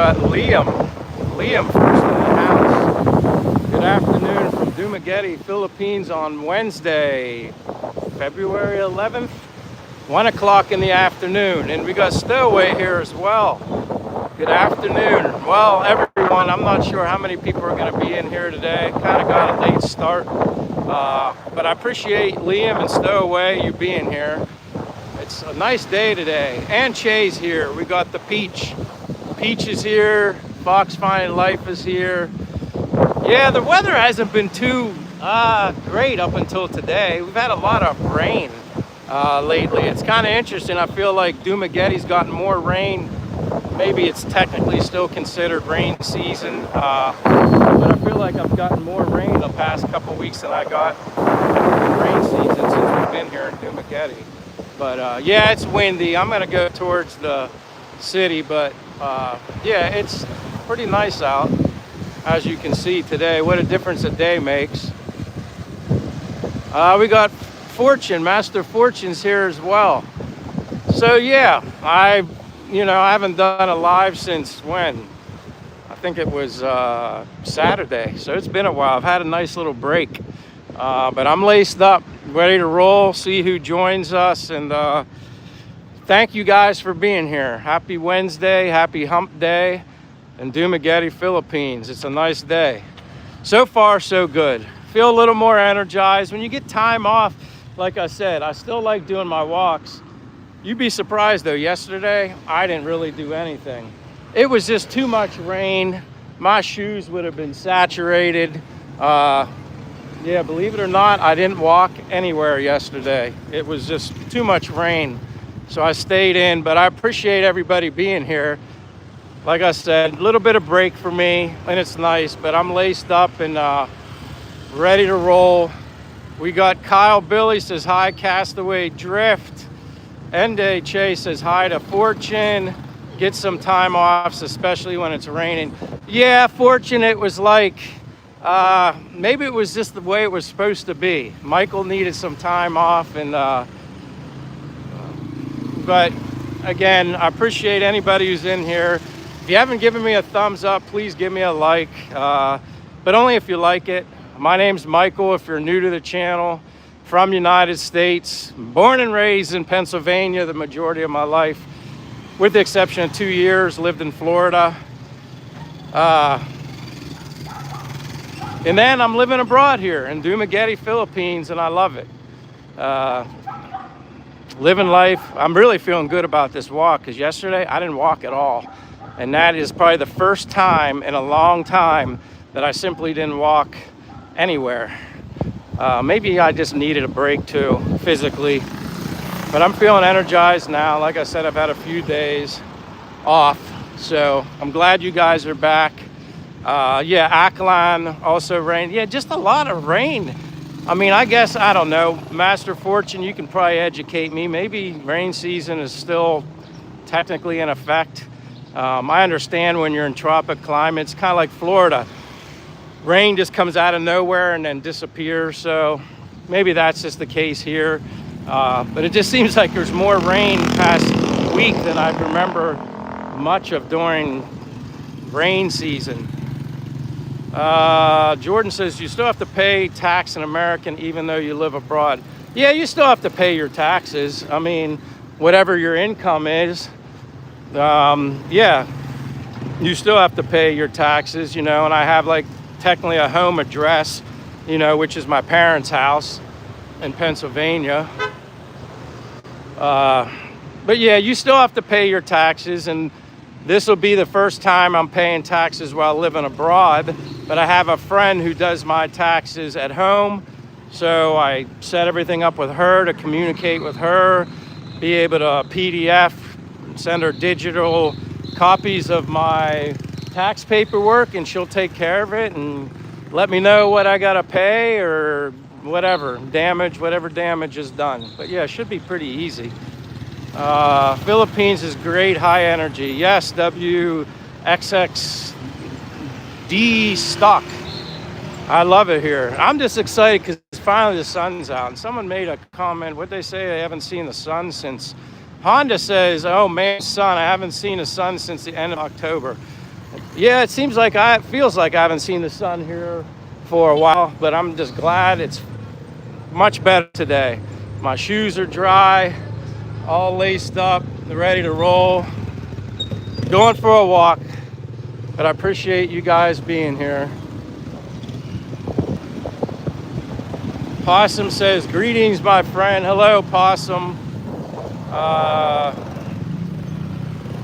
got Liam. Liam first in the house. Good afternoon from Dumaguete, Philippines on Wednesday, February 11th, 1 o'clock in the afternoon. And we got Stowaway here as well. Good afternoon. Well, everyone, I'm not sure how many people are going to be in here today. Kind of got a late start. But I appreciate Liam and Stowaway you being here. It's a nice day today. And Che's here. We got the Peach. Peach is here. Fox Finding Life is here. Yeah, the weather hasn't been too great up until today. We've had a lot of rain lately. It's kind of interesting. I feel like Dumaguete's gotten more rain. Maybe it's technically still considered rain season, but I feel like I've gotten more rain the past couple weeks than I got in rain season since we've been here in Dumaguete. But yeah, it's windy. I'm gonna go towards the city, but yeah, it's pretty nice out, as you can see today. What a difference a day makes. We got Fortune, Master Fortune's here as well. So yeah, I haven't done a live since when? I think it was Saturday. So it's been a while. I've had a nice little break. But I'm laced up, ready to roll, see who joins us. And thank you guys for being here. Happy Wednesday, happy hump day in Dumaguete, Philippines. It's a nice day. So far, so good. Feel a little more energized. When you get time off, like I said, I still like doing my walks. You'd be surprised though, yesterday, I didn't really do anything. It was just too much rain. My shoes would have been saturated. Yeah, believe it or not, I didn't walk anywhere yesterday. It was just too much rain. So I stayed in, but I appreciate everybody being here. Like I said, a little bit of break for me, and it's nice, but I'm laced up and ready to roll. We got Kyle Billy says hi, Castaway Drift. Ende Chase says hi to Fortune. Get some time off, especially when it's raining. Yeah, Fortune, it was like, maybe it was just the way it was supposed to be. Michael needed some time off, and but again, I appreciate anybody who's in here. If you haven't given me a thumbs up, please give me a like, but only if you like it. My name's Michael. If you're new to the channel, from United States, born and raised in Pennsylvania the majority of my life, with the exception of 2 years, lived in Florida. And then I'm living abroad here in Dumaguete, Philippines, and I love it. Living life. I'm really feeling good about this walk because yesterday I didn't walk at all. And that is probably the first time in a long time that I simply didn't walk anywhere. Maybe I just needed a break too, physically. But I'm feeling energized now. Like I said, I've had a few days off. So I'm glad you guys are back. Yeah, Ackline also rained. Yeah, just a lot of rain. I mean, I guess, I don't know. Master Fortune, you can probably educate me. Maybe rain season is still technically in effect. I understand when you're in tropic climates, kind of like Florida. Rain just comes out of nowhere and then disappears. So maybe that's just the case here. But it just seems like there's more rain past week than I remember much of during rain season. Jordan says you still have to pay tax in America even though you live abroad. Yeah, you still have to pay your taxes. I mean, whatever your income is, yeah, you still have to pay your taxes, and I have like technically a home address, which is my parents' house in Pennsylvania. But yeah, you still have to pay your taxes, and this will be the first time I'm paying taxes while living abroad. But I have a friend who does my taxes at home, so I set everything up with her to communicate with her, be able to PDF, send her digital copies of my tax paperwork, and she'll take care of it and let me know what I gotta pay or whatever damage is done. But yeah, it should be pretty easy. Philippines is great, high energy. Yes, WXXD stock. I love it here. I'm just excited because finally the sun's out. And someone made a comment. What'd they say? They haven't seen the sun since. Honda says, oh man, sun, I haven't seen the sun since the end of October. Yeah, it seems like it feels like I haven't seen the sun here for a while, but I'm just glad it's much better today. My shoes are dry, all laced up, ready to roll, going for a walk. But I appreciate you guys being here. Possum says, greetings, my friend. Hello, Possum. Uh,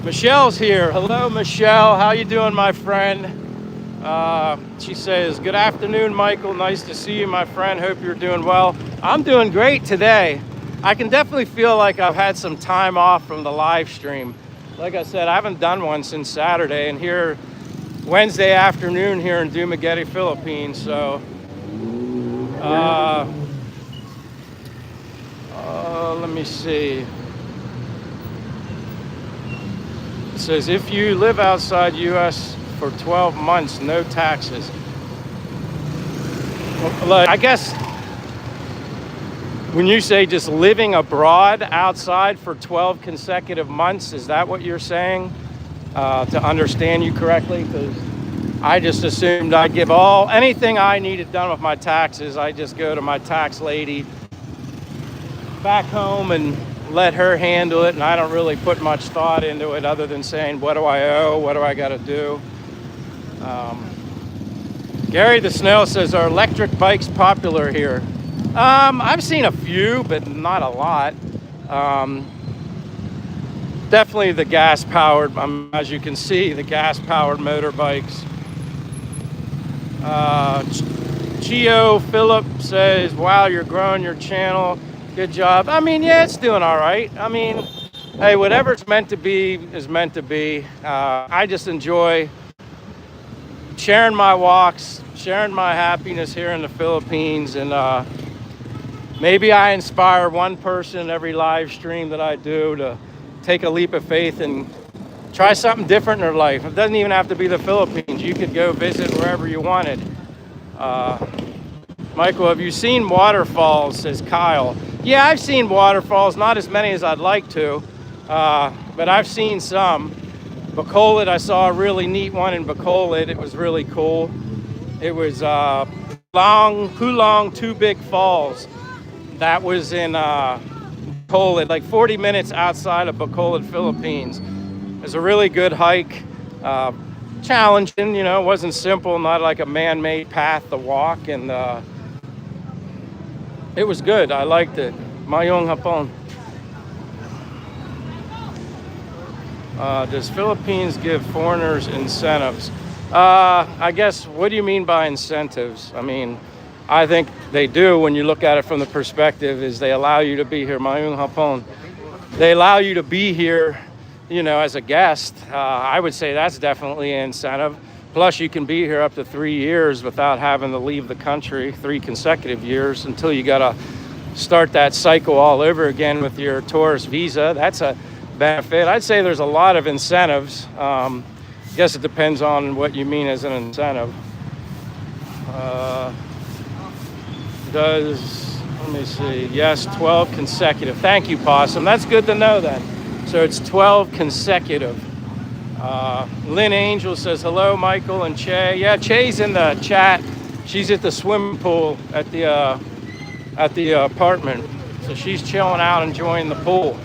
Michelle's here. Hello, Michelle. How you doing, my friend? She says, good afternoon, Michael. Nice to see you, my friend. Hope you're doing well. I'm doing great today. I can definitely feel like I've had some time off from the live stream. Like I said, I haven't done one since Saturday, and here Wednesday afternoon here in Dumaguete, Philippines. So, let me see. It says, if you live outside U.S. for 12 months, no taxes. Like, I guess when you say just living abroad outside for 12 consecutive months, is that what you're saying? To understand you correctly? Because I just assumed I'd give anything I needed done with my taxes. I just go to my tax lady back home and let her handle it, and I don't really put much thought into it other than saying, what do I owe? What do I got to do? Gary the Snail says, are electric bikes popular here? I've seen a few, but not a lot. Definitely the gas-powered, as you can see, the gas-powered motorbikes. Chio Phillip says, wow, you're growing your channel. Good job. I mean, yeah, it's doing all right. I mean, hey, whatever's meant to be is meant to be. I just enjoy sharing my walks, sharing my happiness here in the Philippines, and maybe I inspire one person every live stream that I do to take a leap of faith and try something different in their life. It doesn't even have to be the Philippines. You could go visit wherever you wanted. Michael, have you seen waterfalls, says Kyle. Yeah, I've seen waterfalls, not as many as I'd like to, but I've seen some. Bacolod, I saw a really neat one in Bacolod. It was really cool. It was Pulong Two Big Falls. That was in Bacolod, like 40 minutes outside of Bacolod, Philippines. It was a really good hike. Challenging, you know, it wasn't simple, not like a man-made path to walk, and it was good. I liked it. Mayong hapon. Does Philippines give foreigners incentives? I guess, what do you mean by incentives? I mean, I think they do when you look at it from the perspective is they allow you to be here. Mayong hapon. They allow you to be here, you know, as a guest. I would say that's definitely an incentive. Plus, you can be here up to 3 years without having to leave the country, 3 consecutive years, until you got to start that cycle all over again with your tourist visa. That's a benefit. I'd say there's a lot of incentives. I guess it depends on what you mean as an incentive. Let me see, yes, 12 consecutive. Thank you, Possum. That's good to know then. So it's 12 consecutive. Lynn Angel says, hello, Michael and Che. Yeah, Che's in the chat. She's at the swimming pool at the apartment. So she's chilling out, enjoying the pool.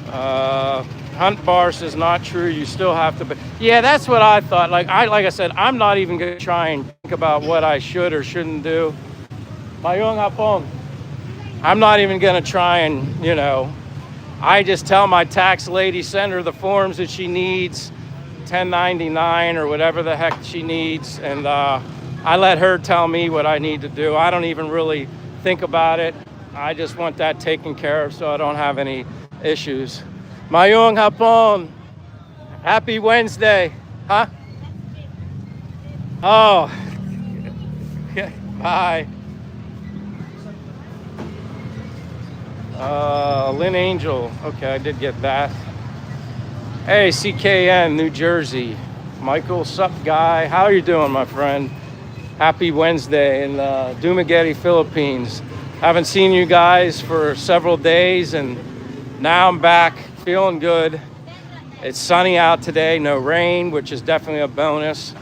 Hunt Bar says, not true. You still have to be. Yeah, that's what I thought. Like I said, I'm not even going to try and think about what I should or shouldn't do. Mayong hapon. I'm not even going to try and, you know, I just tell my tax lady, send her the forms that she needs, 1099 or whatever the heck she needs, and I let her tell me what I need to do. I don't even really think about it. I just want that taken care of so I don't have any issues. Mayong hapon. Happy Wednesday. Huh? Oh. Bye. Lynn Angel. Okay, I did get that. Hey, CKN, New Jersey. Michael, sup, guy? How are you doing, my friend? Happy Wednesday in Dumaguete, Philippines. Haven't seen you guys for several days, and now I'm back, feeling good. It's sunny out today, no rain, which is definitely a bonus.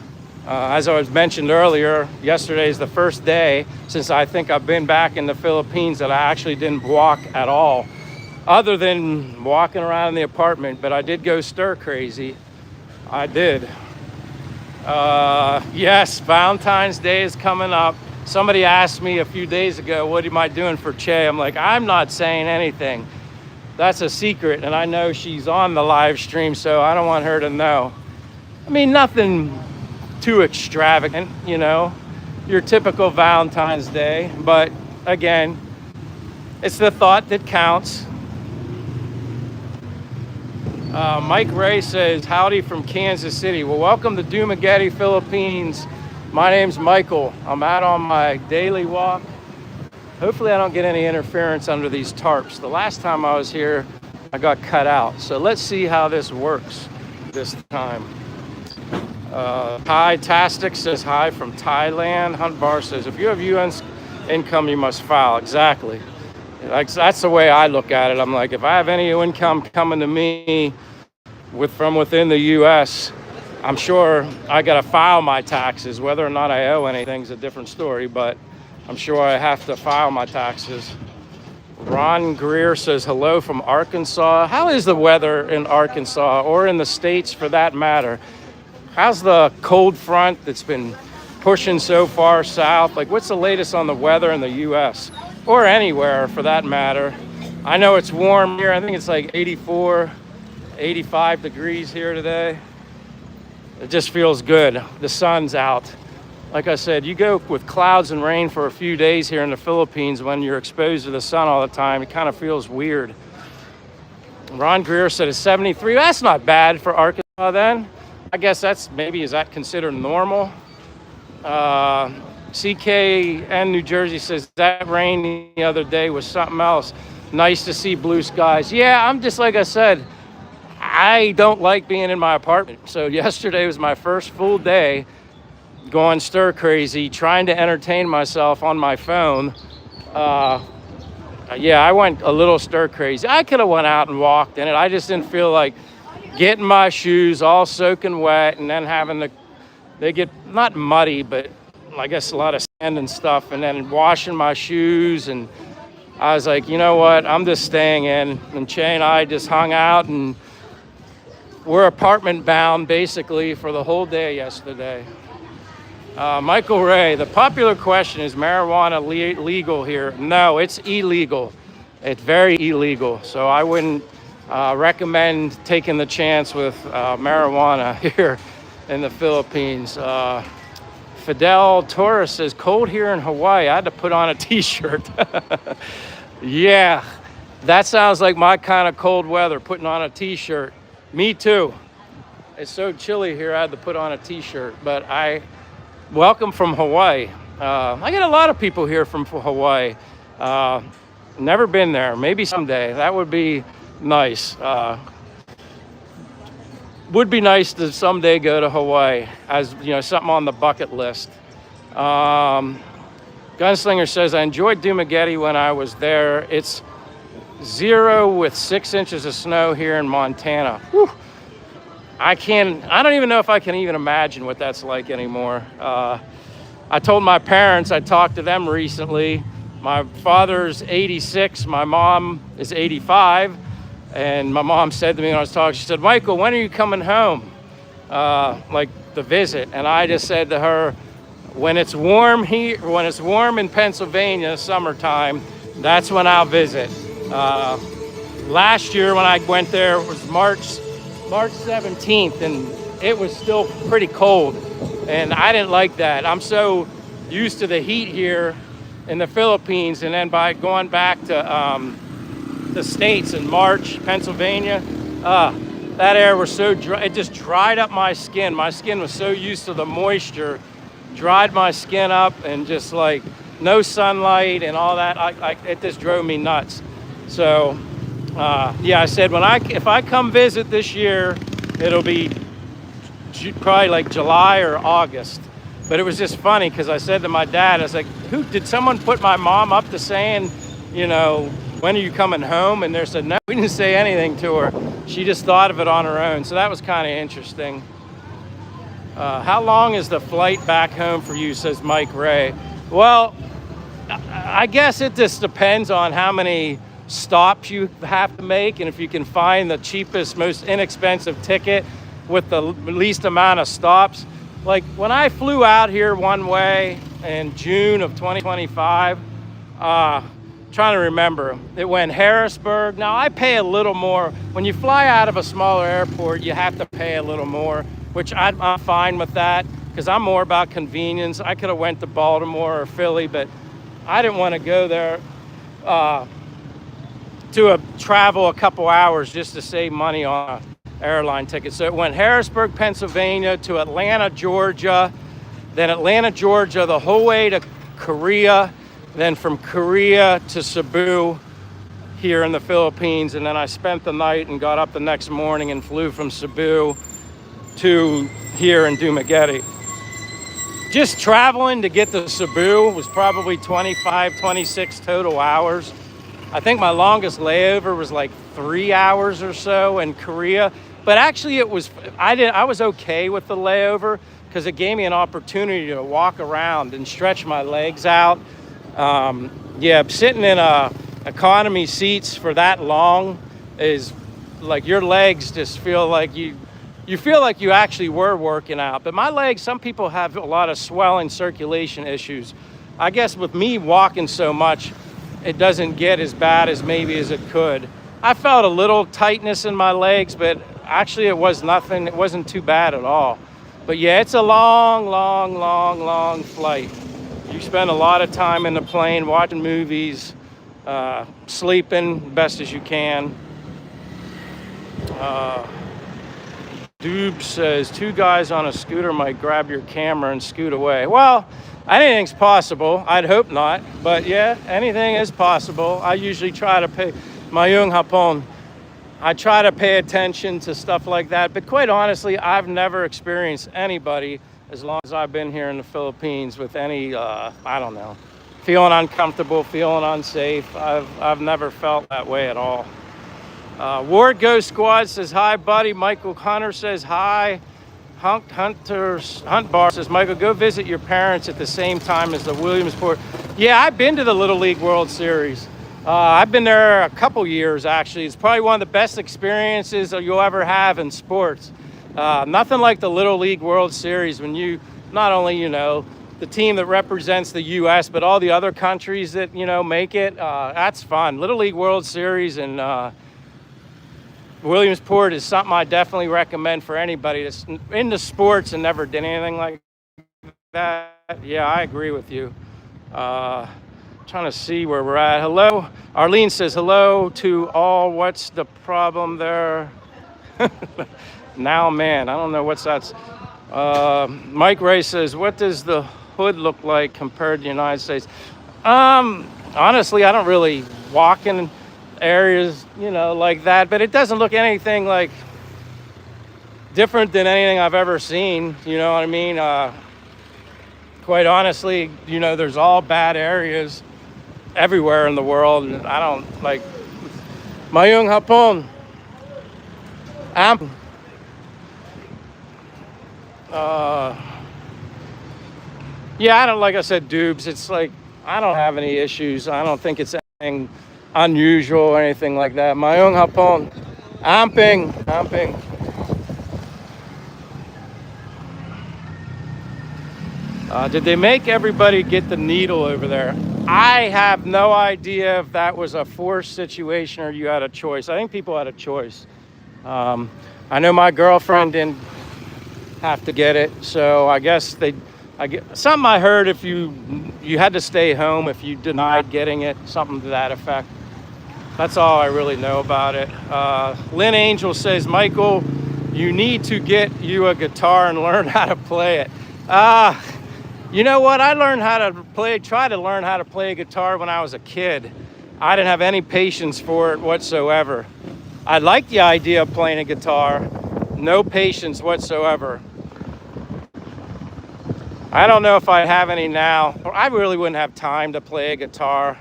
As I was mentioned earlier, yesterday is the first day since I think I've been back in the Philippines that I actually didn't walk at all, other than walking around in the apartment, but I did go stir crazy. I did. Yes, Valentine's Day is coming up. Somebody asked me a few days ago, what am I doing for Che? I'm like, I'm not saying anything. That's a secret, and I know she's on the live stream, so I don't want her to know. I mean, nothing too extravagant, you know, your typical Valentine's Day. But again, it's the thought that counts. Mike Ray says, howdy from Kansas City. Well, welcome to Dumaguete, Philippines. My name's Michael. I'm out on my daily walk. Hopefully I don't get any interference under these tarps. The last time I was here, I got cut out. So let's see how this works this time. Hi Tastic says hi from Thailand. Hunt Bar says, if you have UN income, you must file. Exactly. Like, that's the way I look at it. I'm like, if I have any income coming to me from within the US, I'm sure I got to file my taxes. Whether or not I owe anything is a different story, but I'm sure I have to file my taxes. Ron Greer says hello from Arkansas. How is the weather in Arkansas, or in the States for that matter? How's the cold front that's been pushing so far south? Like, what's the latest on the weather in the US, or anywhere for that matter? I know it's warm here. I think it's like 84, 85 degrees here today. It just feels good. The sun's out. Like I said, you go with clouds and rain for a few days here in the Philippines, when you're exposed to the sun all the time, it kind of feels weird. Ron Greer said it's 73. That's not bad for Arkansas then. I guess that's maybe, is that considered normal? CKN New Jersey says that rain the other day was something else. Nice to see blue skies. Yeah, I'm just, like I said, I don't like being in my apartment. So yesterday was my first full day going stir crazy, trying to entertain myself on my phone. Yeah, I went a little stir crazy. I could have went out and walked in it. I just didn't feel like getting my shoes all soaking wet and then having they get not muddy, but I guess a lot of sand and stuff, and then washing my shoes. And I was like, you know what, I'm just staying in. And Che and I just hung out, and we're apartment bound basically for the whole day yesterday. Michael Ray, the popular question is marijuana legal here? No, it's illegal. It's very illegal. So I wouldn't recommend taking the chance with marijuana here in the Philippines. Fidel Torres says, cold here in Hawaii. I had to put on a t-shirt. Yeah, that sounds like my kind of cold weather, putting on a t-shirt. Me too. It's so chilly here, I had to put on a t-shirt. But welcome from Hawaii. I get a lot of people here from Hawaii. Never been there. Maybe someday. That would be nice. Would be nice to someday go to Hawaii, as you know, something on the bucket list. Gunslinger says, I enjoyed Dumaguete when I was there. It's 0 with 6 inches of snow here in Montana. Whew. I don't even know if I can even imagine what that's like anymore. I told my parents, I talked to them recently. My father's 86, my mom is 85. And my mom said to me when I was talking, she said, Michael, when are you coming home? Like the visit. And I just said to her, when it's warm here, when it's warm in Pennsylvania, summertime, that's when I'll visit. Last year when I went there, it was March 17th, and it was still pretty cold. And I didn't like that. I'm so used to the heat here in the Philippines, and then by going back to the States in March, Pennsylvania, that air was so dry, it just dried up my skin. My skin was so used to the moisture, dried my skin up, and just like no sunlight and all that, it just drove me nuts. So yeah, I said, if I come visit this year, it'll be probably like July or August. But it was just funny because I said to my dad, I was like, did someone put my mom up to saying, you know, when are you coming home? And they said, no, we didn't say anything to her. She just thought of it on her own. So that was kind of interesting. How long is the flight back home for you, says Mike Ray? Well, I guess it just depends on how many stops you have to make, and if you can find the cheapest, most inexpensive ticket with the least amount of stops. Like when I flew out here one way in June of 2025, trying to remember, it went Harrisburg. Now I pay a little more. When you fly out of a smaller airport, you have to pay a little more, which I'm fine with that because I'm more about convenience. I could have went to Baltimore or Philly, but I didn't want to go there to travel a couple hours just to save money on an airline ticket. So it went Harrisburg, Pennsylvania to Atlanta, Georgia, then Atlanta, Georgia, the whole way to Korea, then from Korea to Cebu here in the Philippines. And then I spent the night and got up the next morning and flew from Cebu to here in Dumaguete. Just traveling to get to Cebu was probably 25, 26 total hours. I think my longest layover was like 3 hours or so in Korea. But actually I was okay with the layover because it gave me an opportunity to walk around and stretch my legs out. Sitting in economy seats for that long is like your legs just feel like you feel like you actually were working out. But my legs, some people have a lot of swelling, circulation issues. I guess with me walking so much, it doesn't get as bad as maybe as it could. I felt a little tightness in my legs, but actually it was nothing. It wasn't too bad at all. But yeah, it's a long, long, long, long flight. You spend a lot of time in the plane watching movies, sleeping best as you can. Doob says 2 guys on a scooter might grab your camera and scoot away. Well, anything's possible. I'd hope not, but yeah, anything is possible. I usually try to pay Mayung Hapon. I try to pay attention to stuff like that, but quite honestly, I've never experienced anybody as long as I've been here in the Philippines with any, feeling uncomfortable, feeling unsafe. I've never felt that way at all. Ward Ghost Squad says, hi, buddy. Michael Hunter says, hi. Hunt Bar says, Michael, go visit your parents at the same time as the Williamsport. Yeah, I've been to the Little League World Series. I've been there a couple years, actually. It's probably one of the best experiences you'll ever have in sports. Nothing like the Little League World Series when you, not only, the team that represents the U.S., but all the other countries that, make it. That's fun. Little League World Series and Williamsport is something I definitely recommend for anybody that's into sports and never did anything like that. Yeah, I agree with you. Trying to see where we're at. Hello. Arlene says, hello to all. What's the problem there? Now, man, I don't know what's that's. Mike Ray says, what does the hood look like compared to the United States? Honestly, I don't really walk in areas, like that, but it doesn't look anything like different than anything I've ever seen. You know what I mean? Quite honestly, there's all bad areas everywhere in the world, and I don't like Mayung Hapon. I don't, like I said, Doobs, it's like I don't have any issues. I don't think it's anything unusual or anything like that. Mayung Hapon. Amping. Did they make everybody get the needle over there? I have no idea if that was a forced situation or you had a choice. I think people had a choice. I know my girlfriend didn't have to get it, so I guess something I heard, if you had to stay home if you denied getting it, something to that effect. That's all I really know about it. Lynn Angel says, Michael, you need to get you a guitar and learn how to play it. You know what? I tried to learn how to play a guitar when I was a kid. I didn't have any patience for it whatsoever. I like the idea of playing a guitar, no patience whatsoever. I don't know if I have any now. I really wouldn't have time to play a guitar.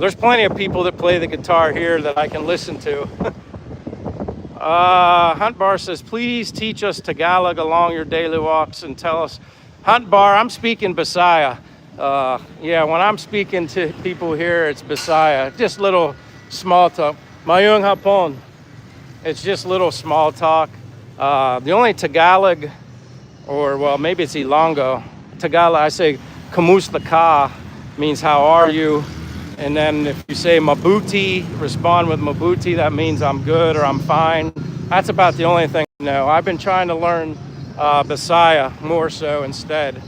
There's plenty of people that play the guitar here that I can listen to. Hunt Bar says, please teach us Tagalog along your daily walks and tell us. Hunt Bar, I'm speaking Bisaya. Yeah, when I'm speaking to people here, it's Bisaya. Just little small talk. Mayung hapon. It's just little small talk. The only Tagalog, or well, maybe it's Ilonggo. Tagalog, I say, kamusta ka, means how are you? And then if you say mabuti, respond with mabuti, that means I'm good or I'm fine. That's about the only thing I know. I've been trying to learn Bisaya more so instead.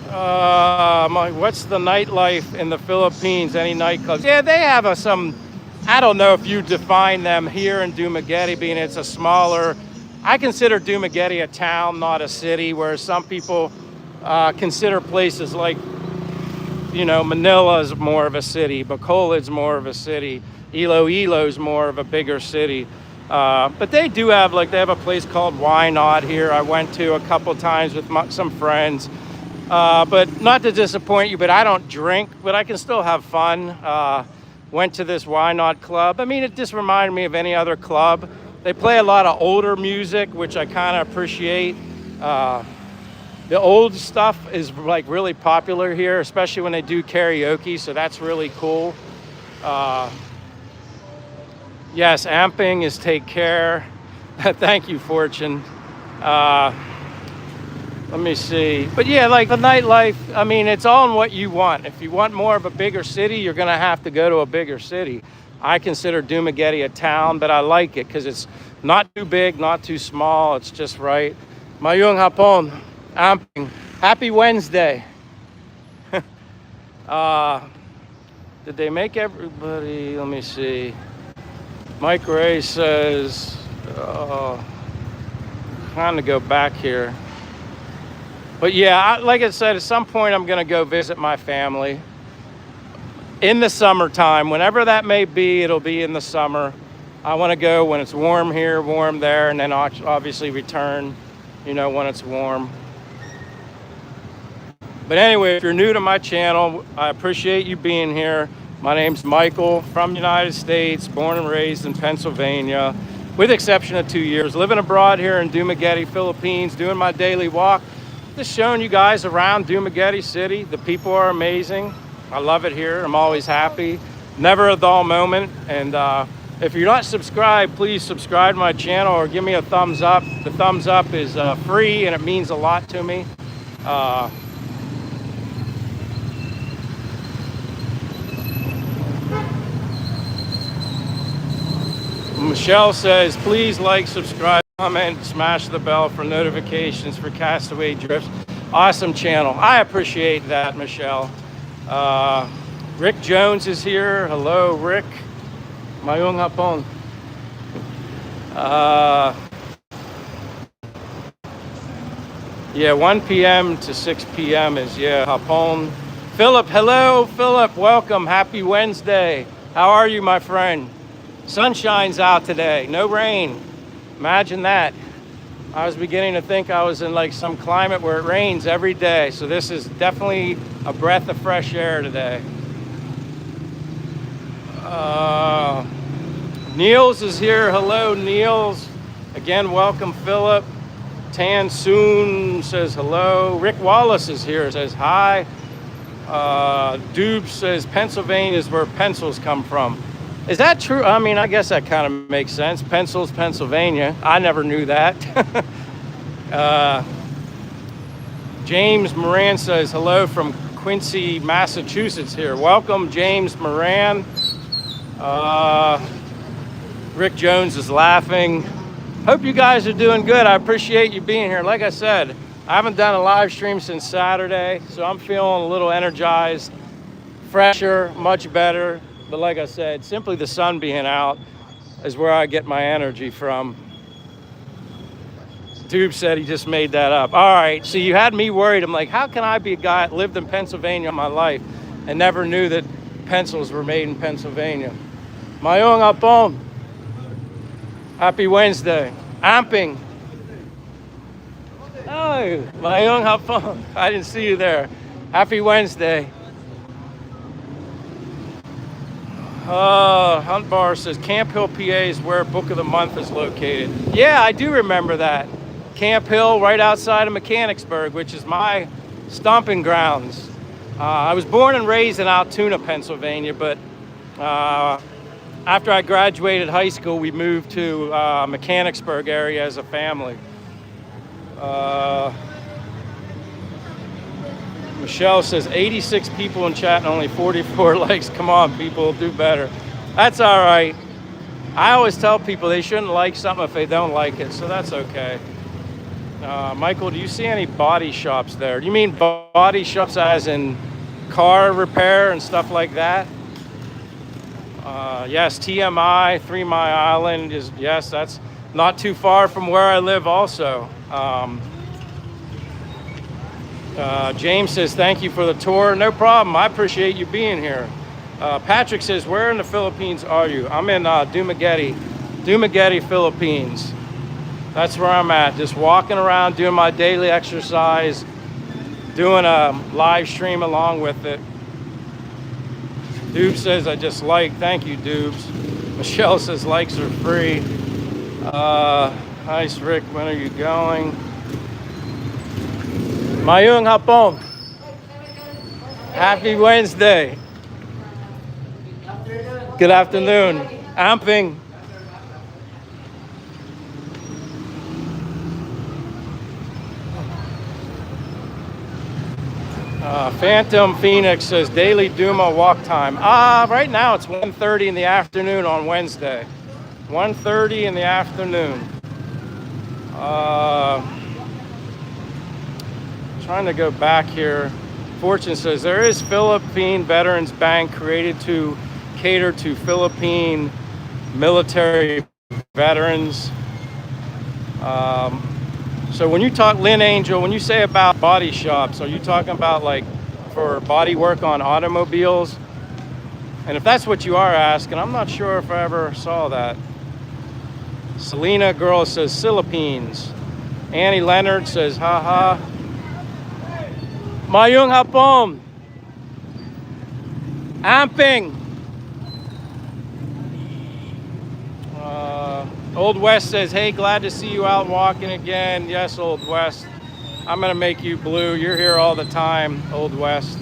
What's the nightlife in the Philippines? Any nightclubs? Yeah, they have some, I don't know if you define them here in Dumaguete, being it's a smaller, I consider Dumaguete a town, not a city, where some people consider places like, you know, Manila's more of a city, Bacolod's more of a city, Iloilo's more of a bigger city. But they do have, like, they have a place called Why Not here. I went to a couple times with some friends. But not to disappoint you, but I don't drink, but I can still have fun. Went to this Why Not club. I mean, it just reminded me of any other club. They play a lot of older music, which I kind of appreciate. The old stuff is like really popular here, especially when they do karaoke, so that's really cool. Yes, amping is take care. Thank you, Fortune. Let me see. But yeah, like the nightlife, I mean, it's all in what you want. If you want more of a bigger city, you're gonna have to go to a bigger city. I consider Dumaguete a town, but I like it because it's not too big, not too small. It's just right. Mayung hapon. Amping. Happy Wednesday. Did they make everybody? Let me see. Mike Ray says, trying to go back here. But yeah, like I said, at some point I'm going to go visit my family in the summertime. Whenever that may be, it'll be in the summer. I want to go when it's warm here, warm there, and then obviously return, you know, when it's warm. But anyway, if you're new to my channel, I appreciate you being here. My name's Michael, from the United States, born and raised in Pennsylvania, with the exception of 2 years. Living abroad here in Dumaguete, Philippines, doing my daily walk. Just showing you guys around Dumaguete City. The people are amazing. I love it here. I'm always happy. Never a dull moment. And if you're not subscribed, please subscribe to my channel or give me a thumbs up. The thumbs up is free and it means a lot to me. Michelle says, please like, subscribe, comment, smash the bell for notifications for Castaway Drifts. Awesome channel. I appreciate that, Michelle. Rick Jones is here. Hello, Rick. Mayung hapon. Yeah, 1 p.m. to 6 p.m. is, yeah, hapon. Philip, hello, Philip. Welcome. Happy Wednesday. How are you, my friend? Sunshine's out today, no rain. Imagine that. I was beginning to think I was in like some climate where it rains every day. So this is definitely a breath of fresh air today. Niels is here. Hello, Niels. Again, welcome, Philip. Tan Soon says hello. Rick Wallace is here, says hi. Doob says Pennsylvania is where pencils come from. Is that true? I mean, I guess that kind of makes sense. Pencils, Pennsylvania. I never knew that. James Moran says hello from Quincy, Massachusetts here. Welcome, James Moran. Rick Jones is laughing. Hope you guys are doing good. I appreciate you being here. Like I said, I haven't done a live stream since Saturday, so I'm feeling a little energized, fresher, much better. But like I said, simply the sun being out is where I get my energy from. Doob said he just made that up. All right, so you had me worried. I'm like, how can I be a guy that lived in Pennsylvania all my life and never knew that pencils were made in Pennsylvania? Mayung hapon. Happy Wednesday. Amping. Oh, Mayung hapon. I didn't see you there. Happy Wednesday. Hunt Bar says Camp Hill, PA is where Book of the Month is located. Yeah, I do remember that. Camp Hill, right outside of Mechanicsburg, which is my stomping grounds. I was born and raised in Altoona, Pennsylvania, but after I graduated high school, we moved to Mechanicsburg area as a family. Michelle says 86 people in chat and only 44 likes. Come on, people, do better. That's all right. I always tell people they shouldn't like something if they don't like it, so that's okay. Michael, do you see any body shops there? Do you mean body shops as in car repair and stuff like that? Yes, TMI, 3 Mile Island is, yes, that's not too far from where I live also. James says, thank you for the tour. No problem. I appreciate you being here. Patrick says, where in the Philippines are you? I'm in Dumaguete, Philippines. That's where I'm at. Just walking around, doing my daily exercise, doing a live stream along with it. Dubes says, I just like. Thank you, Dubes. Michelle says, likes are free. Nice, Rick. When are you going? Mayung hapon. Happy Wednesday. Good afternoon. Amping. Phantom Phoenix says daily Duma walk time. Right now it's 1:30 in the afternoon on Wednesday. 1:30 in the afternoon. Trying to go back here. Fortune says there is Philippine Veterans Bank created to cater to Philippine military veterans. So when you talk, Lynn Angel, when you say about body shops, are you talking about like for body work on automobiles? And if that's what you are asking, I'm not sure if I ever saw that. Selena Girl says Philippines. Annie Leonard says haha. Mayung hapon. Amping. Old West says, hey, glad to see you out walking again. Yes, Old West. I'm going to make you blue. You're here all the time, Old West.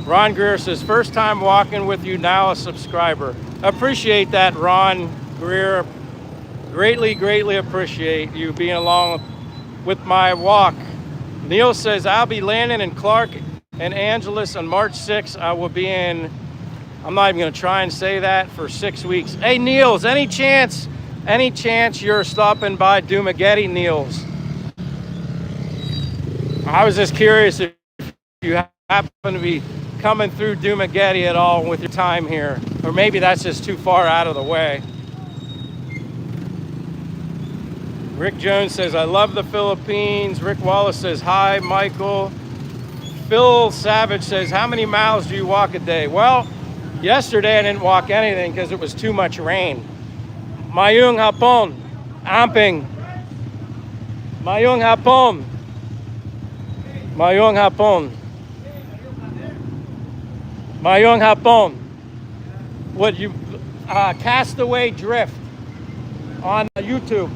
Ron Greer says, first time walking with you, now a subscriber. Appreciate that, Ron Greer. Greatly, greatly appreciate you being along with my walk. Neil says, I'll be landing in Clark and Angeles on March 6th. I will be in, I'm not even going to try and say that, for 6 weeks. Hey, Niels, any chance you're stopping by Dumaguete, Niels? I was just curious if you happen to be coming through Dumaguete at all with your time here. Or maybe that's just too far out of the way. Rick Jones says, I love the Philippines. Rick Wallace says, hi, Michael. Phil Savage says, how many miles do you walk a day? Well, yesterday I didn't walk anything because it was too much rain. Mayung hapon. Amping. Mayung hapon. Mayung hapon. Mayung hapon. What you, Castaway Drift on YouTube.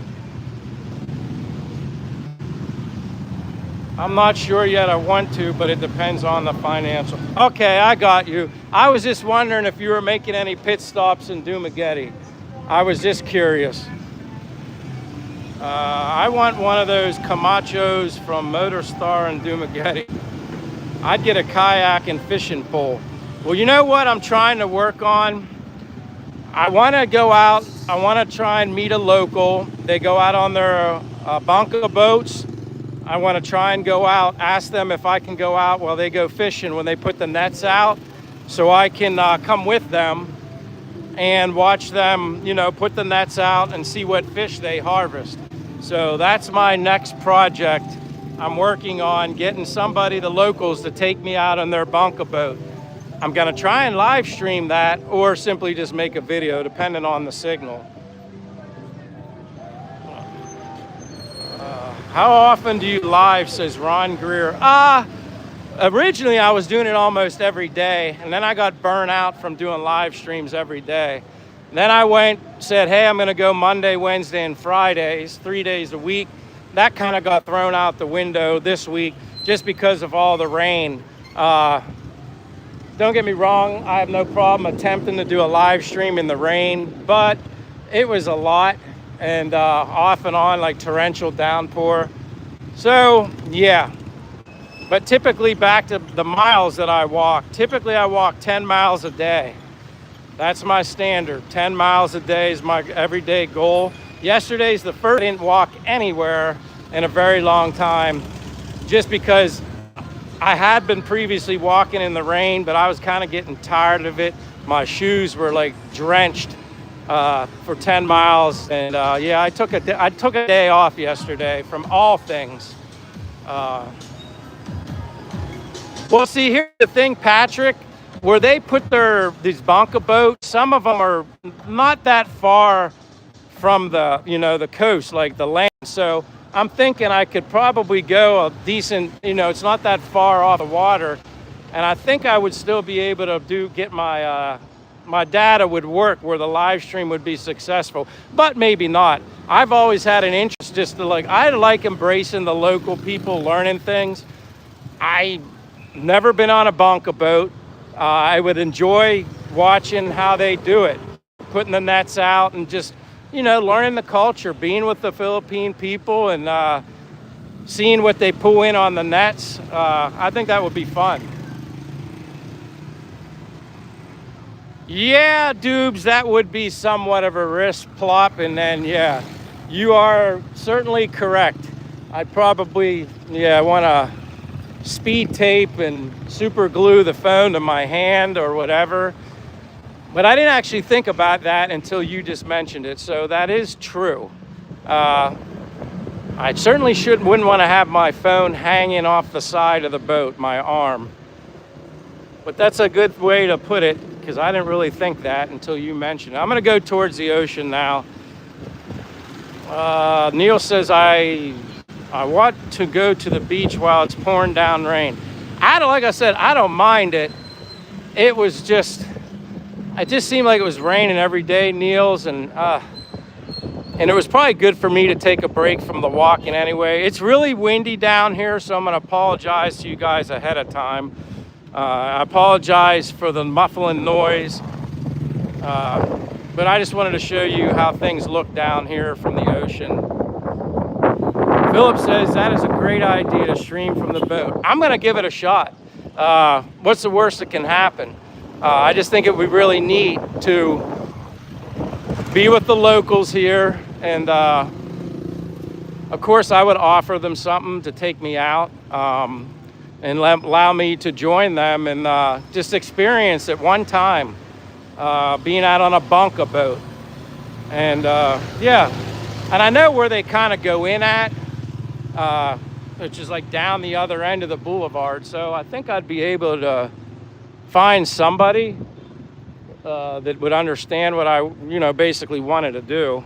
I'm not sure yet. I want to, but it depends on the financial. Okay, I got you. I was just wondering if you were making any pit stops in Dumaguete. I was just curious. I want one of those Camachos from Motorstar in Dumaguete. I'd get a kayak and fishing pole. Well, you know what I'm trying to work on? I want to go out. I want to try and meet a local. They go out on their banca boats. I want to try and go out, ask them if I can go out while they go fishing when they put the nets out, so I can come with them and watch them, you know, put the nets out and see what fish they harvest. So that's my next project. I'm working on getting somebody, the locals, to take me out on their banca boat. I'm gonna try and live stream that or simply just make a video, depending on the signal. How often do you live, says Ron Greer? Originally, I was doing it almost every day, and then I got burnt out from doing live streams every day. Then I said, hey, I'm going to go Monday, Wednesday, and Fridays, 3 days a week. That kind of got thrown out the window this week just because of all the rain. Don't get me wrong, I have no problem attempting to do a live stream in the rain, but it was a lot, and off and on, like torrential downpour. So, yeah. But typically, back to the miles that I walk, typically I walk 10 miles a day. That's my standard. 10 miles a day is my everyday goal. Yesterday's the first I didn't walk anywhere in a very long time, just because I had been previously walking in the rain, but I was kind of getting tired of it. My shoes were like drenched for 10 miles. And yeah, I took a day off yesterday from all things. Well, see, here's the thing, Patrick, where they put these bunker boats, some of them are not that far from the coast, like the land. So I'm thinking I could probably go a decent, it's not that far off the water. And I think I would still be able to get my data would work where the live stream would be successful, but maybe not. I've always had an interest just to I like embracing the local people, learning things. I never been on a bunker boat. I would enjoy watching how they do it, putting the nets out and just, learning the culture, being with the Philippine people and seeing what they pull in on the nets. I think that would be fun. Yeah, Dubes, that would be somewhat of a wrist plop. And then, yeah, you are certainly correct. I'd probably, want to speed tape and super glue the phone to my hand or whatever. But I didn't actually think about that until you just mentioned it. So that is true. I certainly wouldn't want to have my phone hanging off the side of the boat, my arm. But that's a good way to put it, because I didn't really think that until you mentioned it. I'm going to go towards the ocean now. Neil says, I want to go to the beach while it's pouring down rain. Like I said, I don't mind it. It just seemed like it was raining every day, Neil's, and it was probably good for me to take a break from the walking anyway. It's really windy down here, so I'm going to apologize to you guys ahead of time. I apologize for the muffling noise, but I just wanted to show you how things look down here from the ocean. Philip says that is a great idea to stream from the boat. I'm going to give it a shot. What's the worst that can happen? I just think it would be really neat to be with the locals here. And of course, I would offer them something to take me out and allow me to join them and just experience at one time being out on a bunker boat. And yeah, and I know where they kind of go in at. Which is like down the other end of the boulevard. So I think I'd be able to find somebody that would understand what I, basically wanted to do.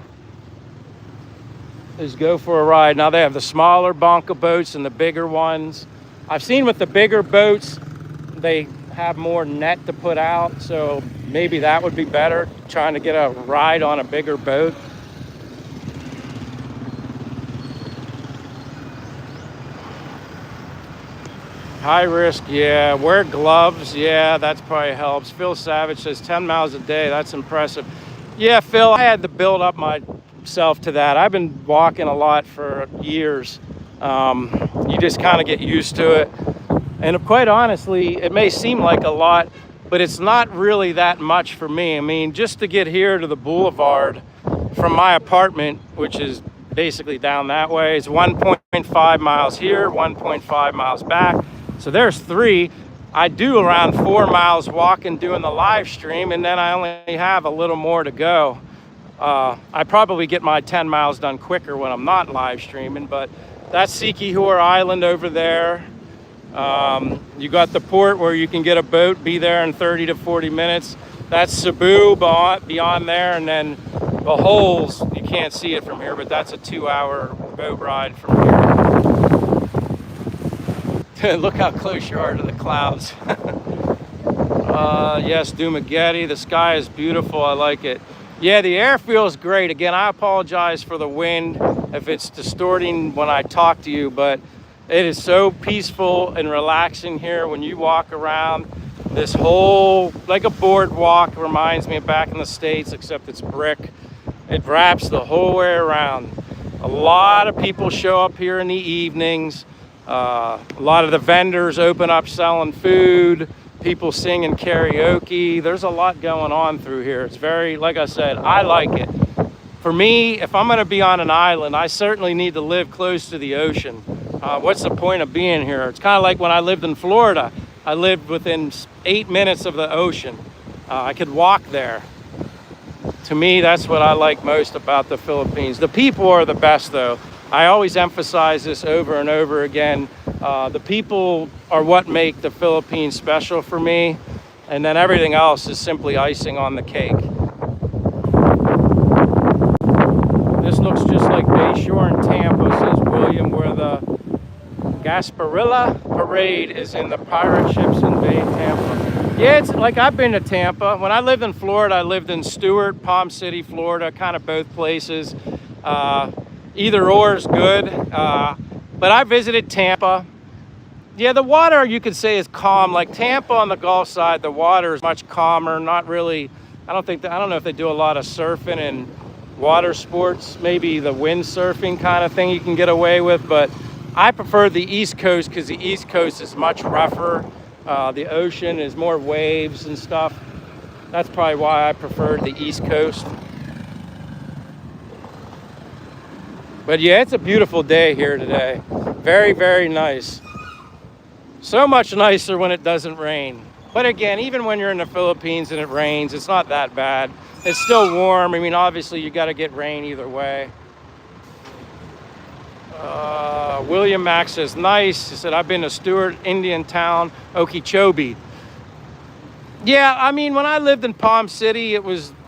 Is go for a ride. Now they have the smaller bunker boats and the bigger ones. I've seen with the bigger boats, they have more net to put out. So maybe that would be better, trying to get a ride on a bigger boat. High risk, yeah. Wear gloves, yeah, that probably helps. Phil Savage says 10 miles a day, that's impressive. Yeah, Phil, I had to build up myself to that. I've been walking a lot for years. You just kind of get used to it. And quite honestly, it may seem like a lot, but it's not really that much for me. I mean, just to get here to the boulevard from my apartment, which is basically down that way, is 1.5 miles here, 1.5 miles back. So there's 3. I do around 4 miles walking doing the live stream, and then I only have a little more to go. I probably get my 10 miles done quicker when I'm not live streaming, but that's Sikihor Island over there. You got the port where you can get a boat, be there in 30 to 40 minutes. That's Cebu beyond there, and then the Holes, you can't see it from here, but that's a 2-hour boat ride from here. Look how close you are to the clouds. Yes, Dumaguete. The sky is beautiful. I like it. Yeah, the air feels great. Again, I apologize for the wind if it's distorting when I talk to you, but it is so peaceful and relaxing here when you walk around. This whole, like a boardwalk, reminds me of back in the States, except it's brick. It wraps the whole way around. A lot of people show up here in the evenings. A lot of the vendors open up selling food. People singing karaoke. There's a lot going on through here. It's very, like I said, I like it. For me, if I'm gonna be on an island, I certainly need to live close to the ocean. What's the point of being here? It's kind of like when I lived in Florida. I lived within 8 minutes of the ocean. I could walk there. To me, that's what I like most about the Philippines. The people are the best, though. I always emphasize this over and over again. The people are what make the Philippines special for me, and then everything else is simply icing on the cake. This looks just like Bayshore in Tampa, says William, where the Gasparilla Parade is in the pirate ships in Bay Tampa. Yeah, it's like I've been to Tampa. When I lived in Florida, I lived in Stuart, Palm City, Florida, kind of both places. Either or is good, but I visited Tampa. Yeah, the water you could say is calm. Like Tampa on the Gulf side, the water is much calmer. Not really. I don't know if they do a lot of surfing and water sports. Maybe the windsurfing kind of thing you can get away with, but I prefer the East Coast because the East Coast is much rougher. The ocean is more waves and stuff. That's probably why I prefer the East Coast. But yeah, it's a beautiful day here today. Very, very nice. So much nicer when it doesn't rain. But again, even when you're in the Philippines and it rains, it's not that bad. It's still warm. I mean, obviously you got to get rain either way. William Max says, nice. He said, I've been to Stewart, Indian Town, Okeechobee. Yeah, I mean, when I lived in Palm City,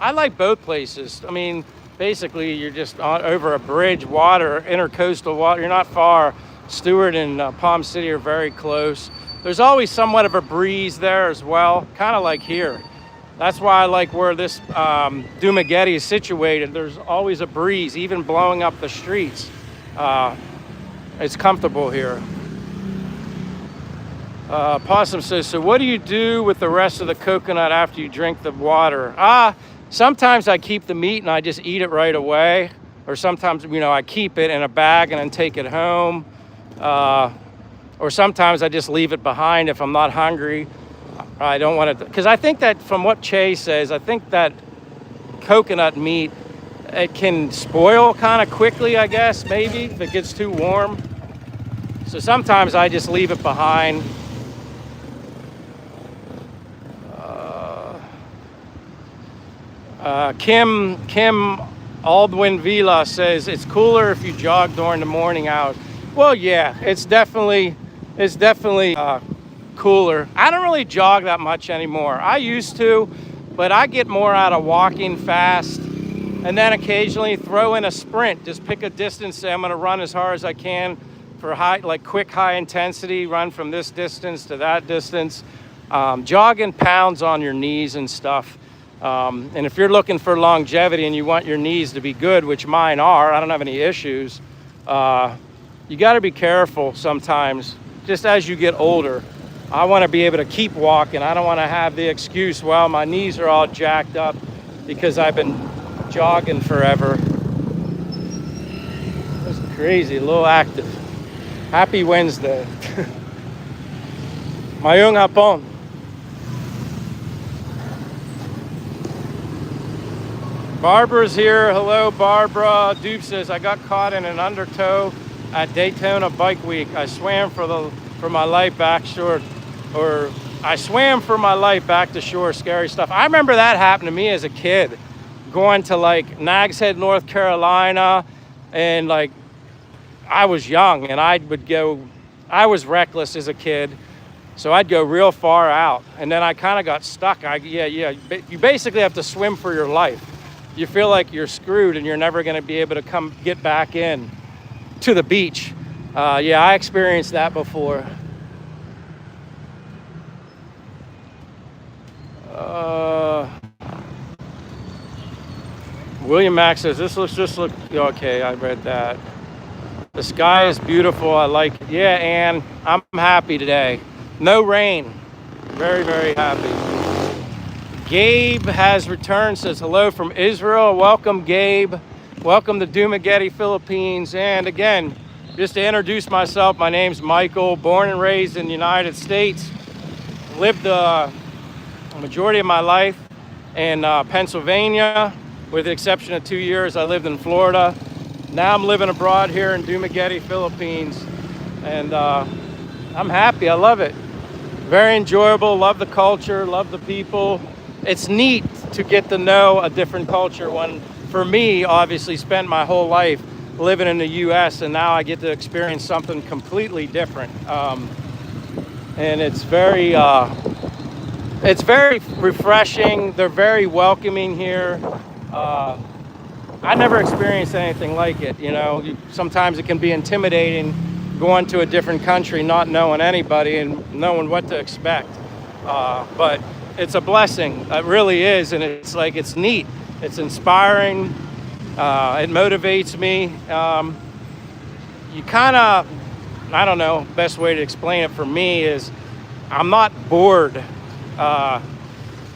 I like both places. I mean, basically, you're just over a bridge, water, intercoastal water. You're not far. Stewart and Palm City are very close. There's always somewhat of a breeze there as well, kind of like here. That's why I like where this Dumaguete is situated. There's always a breeze, even blowing up the streets. It's comfortable here. Possum says, so what do you do with the rest of the coconut after you drink the water? Sometimes I keep the meat and I just eat it right away. Or sometimes, I keep it in a bag and then take it home. Or sometimes I just leave it behind if I'm not hungry. I don't want to, because I think that from what Che says, I think that coconut meat, it can spoil kind of quickly, I guess, maybe, if it gets too warm. So sometimes I just leave it behind. Kim Aldwin Villa says it's cooler if you jog during the morning hours. Well, yeah, it's definitely cooler. I don't really jog that much anymore. I used to, but I get more out of walking fast and then occasionally throw in a sprint. Just pick a distance, say I'm gonna run as hard as I can for quick high intensity, run from this distance to that distance. Jogging pounds on your knees and stuff. And if you're looking for longevity and you want your knees to be good, which mine are, I don't have any issues, you got to be careful sometimes, just as you get older. I want to be able to keep walking. I don't want to have the excuse, well, my knees are all jacked up because I've been jogging forever. That's crazy, a little active. Happy Wednesday. Mayong hapon. Barbara's here. Hello, Barbara. Dupe says, I got caught in an undertow at Daytona Bike Week. I swam for my life back shore, or I swam for my life back to shore. Scary stuff. I remember that happened to me as a kid, going to Nags Head, North Carolina, and I was young and I was reckless as a kid. So I'd go real far out, and then I kind of got stuck. You basically have to swim for your life. You feel like you're screwed and you're never going to be able to get back in to the beach. I experienced that before. William Max says, this looks just look, okay, I read that. The sky is beautiful, I like it. Yeah, Ann, I'm happy today. No rain, very, very happy. Gabe has returned, says hello from Israel. Welcome, Gabe. Welcome to Dumaguete, Philippines. And again, just to introduce myself, my name's Michael, born and raised in the United States. Lived the majority of my life in Pennsylvania, with the exception of 2 years I lived in Florida. Now I'm living abroad here in Dumaguete, Philippines, and I'm happy. I love it. Very enjoyable. Love the culture. Love the people. It's neat to get to know a different culture when, for me, obviously spent my whole life living in the U.S. and now I get to experience something completely different. And it's very refreshing. They're very welcoming here. I never experienced anything like it. You know, sometimes it can be intimidating going to a different country, not knowing anybody and knowing what to expect. But it's a blessing. It really is. And it's like, it's neat. It's inspiring. It motivates me. You kind of, I don't know, best way to explain it for me is I'm not bored.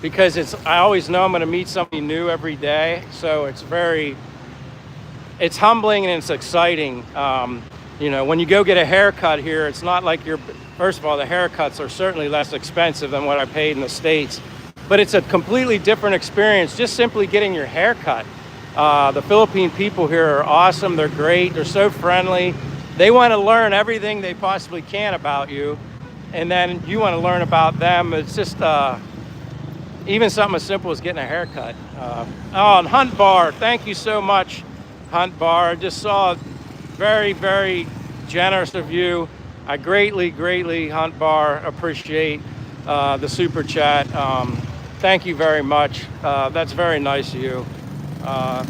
Because I always know I'm going to meet somebody new every day. So it's humbling and it's exciting. You know, when you go get a haircut here, it's not like first of all, the haircuts are certainly less expensive than what I paid in the States, but it's a completely different experience just simply getting your haircut. The Philippine people here are awesome. They're great. They're so friendly. They want to learn everything they possibly can about you. And then you want to learn about them. It's just, even something as simple as getting a haircut. And Hunt Bar, thank you so much, Hunt Bar. I just saw very, very generous of you. I greatly, Hunt Bar, appreciate the super chat. Thank you very much. That's very nice of you. I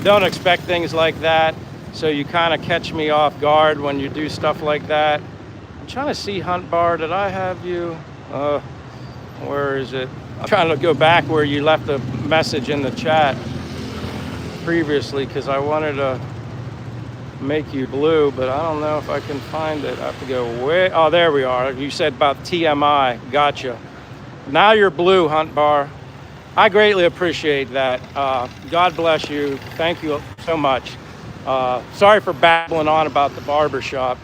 don't expect things like that, so you kind of catch me off guard when you do stuff like that. I'm trying to see, Hunt Bar, did I have you? Where is it? I'm trying to go back where you left a message in the chat previously because I wanted to make you blue, but I don't know if I can find it. I have to go way. Oh, there we are. You said about TMI. Gotcha. Now you're blue, Hunt Bar. I greatly appreciate that. God bless you. Thank you so much. Sorry for babbling on about the barber shop,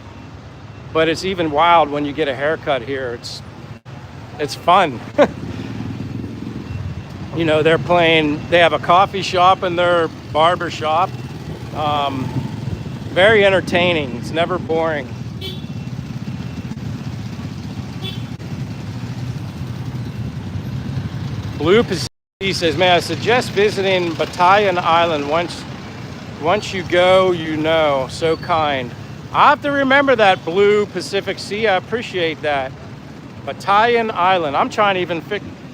but it's even wild when you get a haircut here. It's fun. You know, they have a coffee shop in their barber shop. Very entertaining. It's never boring. Blue Pacific says, "May I suggest visiting Batayan Island once you go, you know, so kind." I have to remember that, Blue Pacific Sea. I appreciate that. Batayan Island. I'm trying to even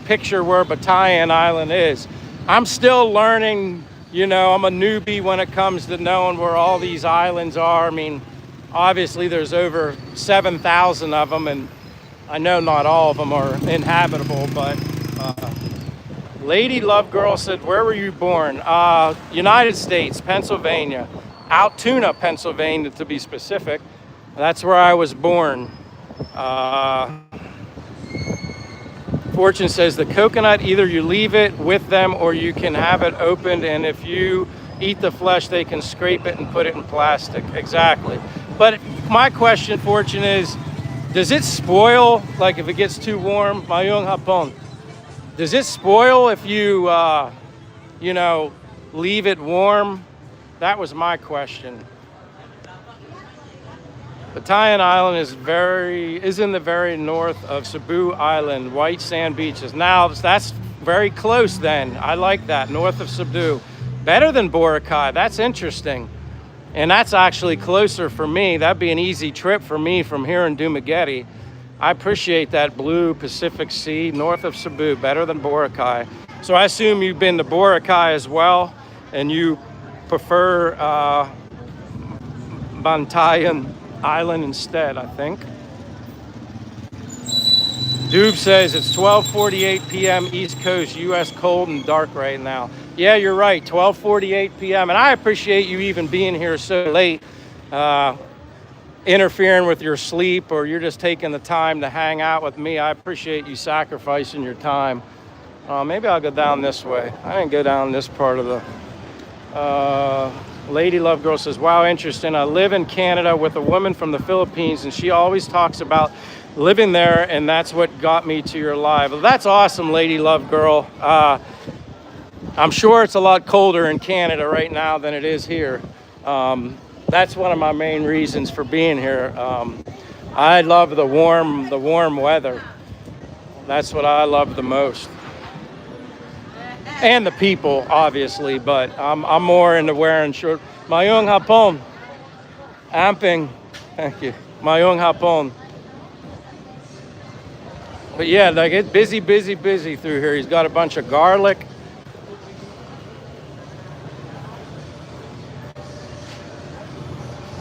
picture where Batayan Island is. I'm still learning, you know, I'm a newbie when it comes to knowing where all these islands are. I mean, obviously there's over 7,000 of them, and I know not all of them are inhabitable, but Lady Love Girl said, where were you born? United States, Pennsylvania. Altoona, Pennsylvania, to be specific. That's where I was born. Fortune says the coconut, either you leave it with them or you can have it opened, and if you eat the flesh, they can scrape it and put it in plastic. Exactly. But my question, Fortune, is, does it spoil, like if it gets too warm? Mayong hapon. Does it spoil if you, you know, leave it warm? That was my question. Batayan Island is in the very north of Cebu Island, white sand beaches. Now, that's very close then. I like that, north of Cebu. Better than Boracay, that's interesting. And that's actually closer for me. That'd be an easy trip for me from here in Dumaguete. I appreciate that, Blue Pacific Sea, north of Cebu, better than Boracay. So I assume you've been to Boracay as well, and you prefer Bantayan Island instead, I think. Doob says it's 12:48 p.m. East Coast, U.S. cold and dark right now. Yeah, you're right. 12:48 p.m. And I appreciate you even being here so late, uh, interfering with your sleep, or you're just taking the time to hang out with me. I appreciate you sacrificing your time. Maybe I'll go down this way. I didn't go down this part of the. Lady Love Girl says, "Wow, interesting. I live in Canada with a woman from the Philippines, and she always talks about living there, and that's what got me to your live." Well, that's awesome, Lady Love Girl. I'm sure it's a lot colder in Canada right now than it is here. That's one of my main reasons for being here. I love the warm weather. That's what I love the most. And the people, obviously, but I'm more into wearing short. Mayong hapon. Amping. Thank you. Mayong hapon. But yeah, like it's busy, busy, busy through here. He's got a bunch of garlic.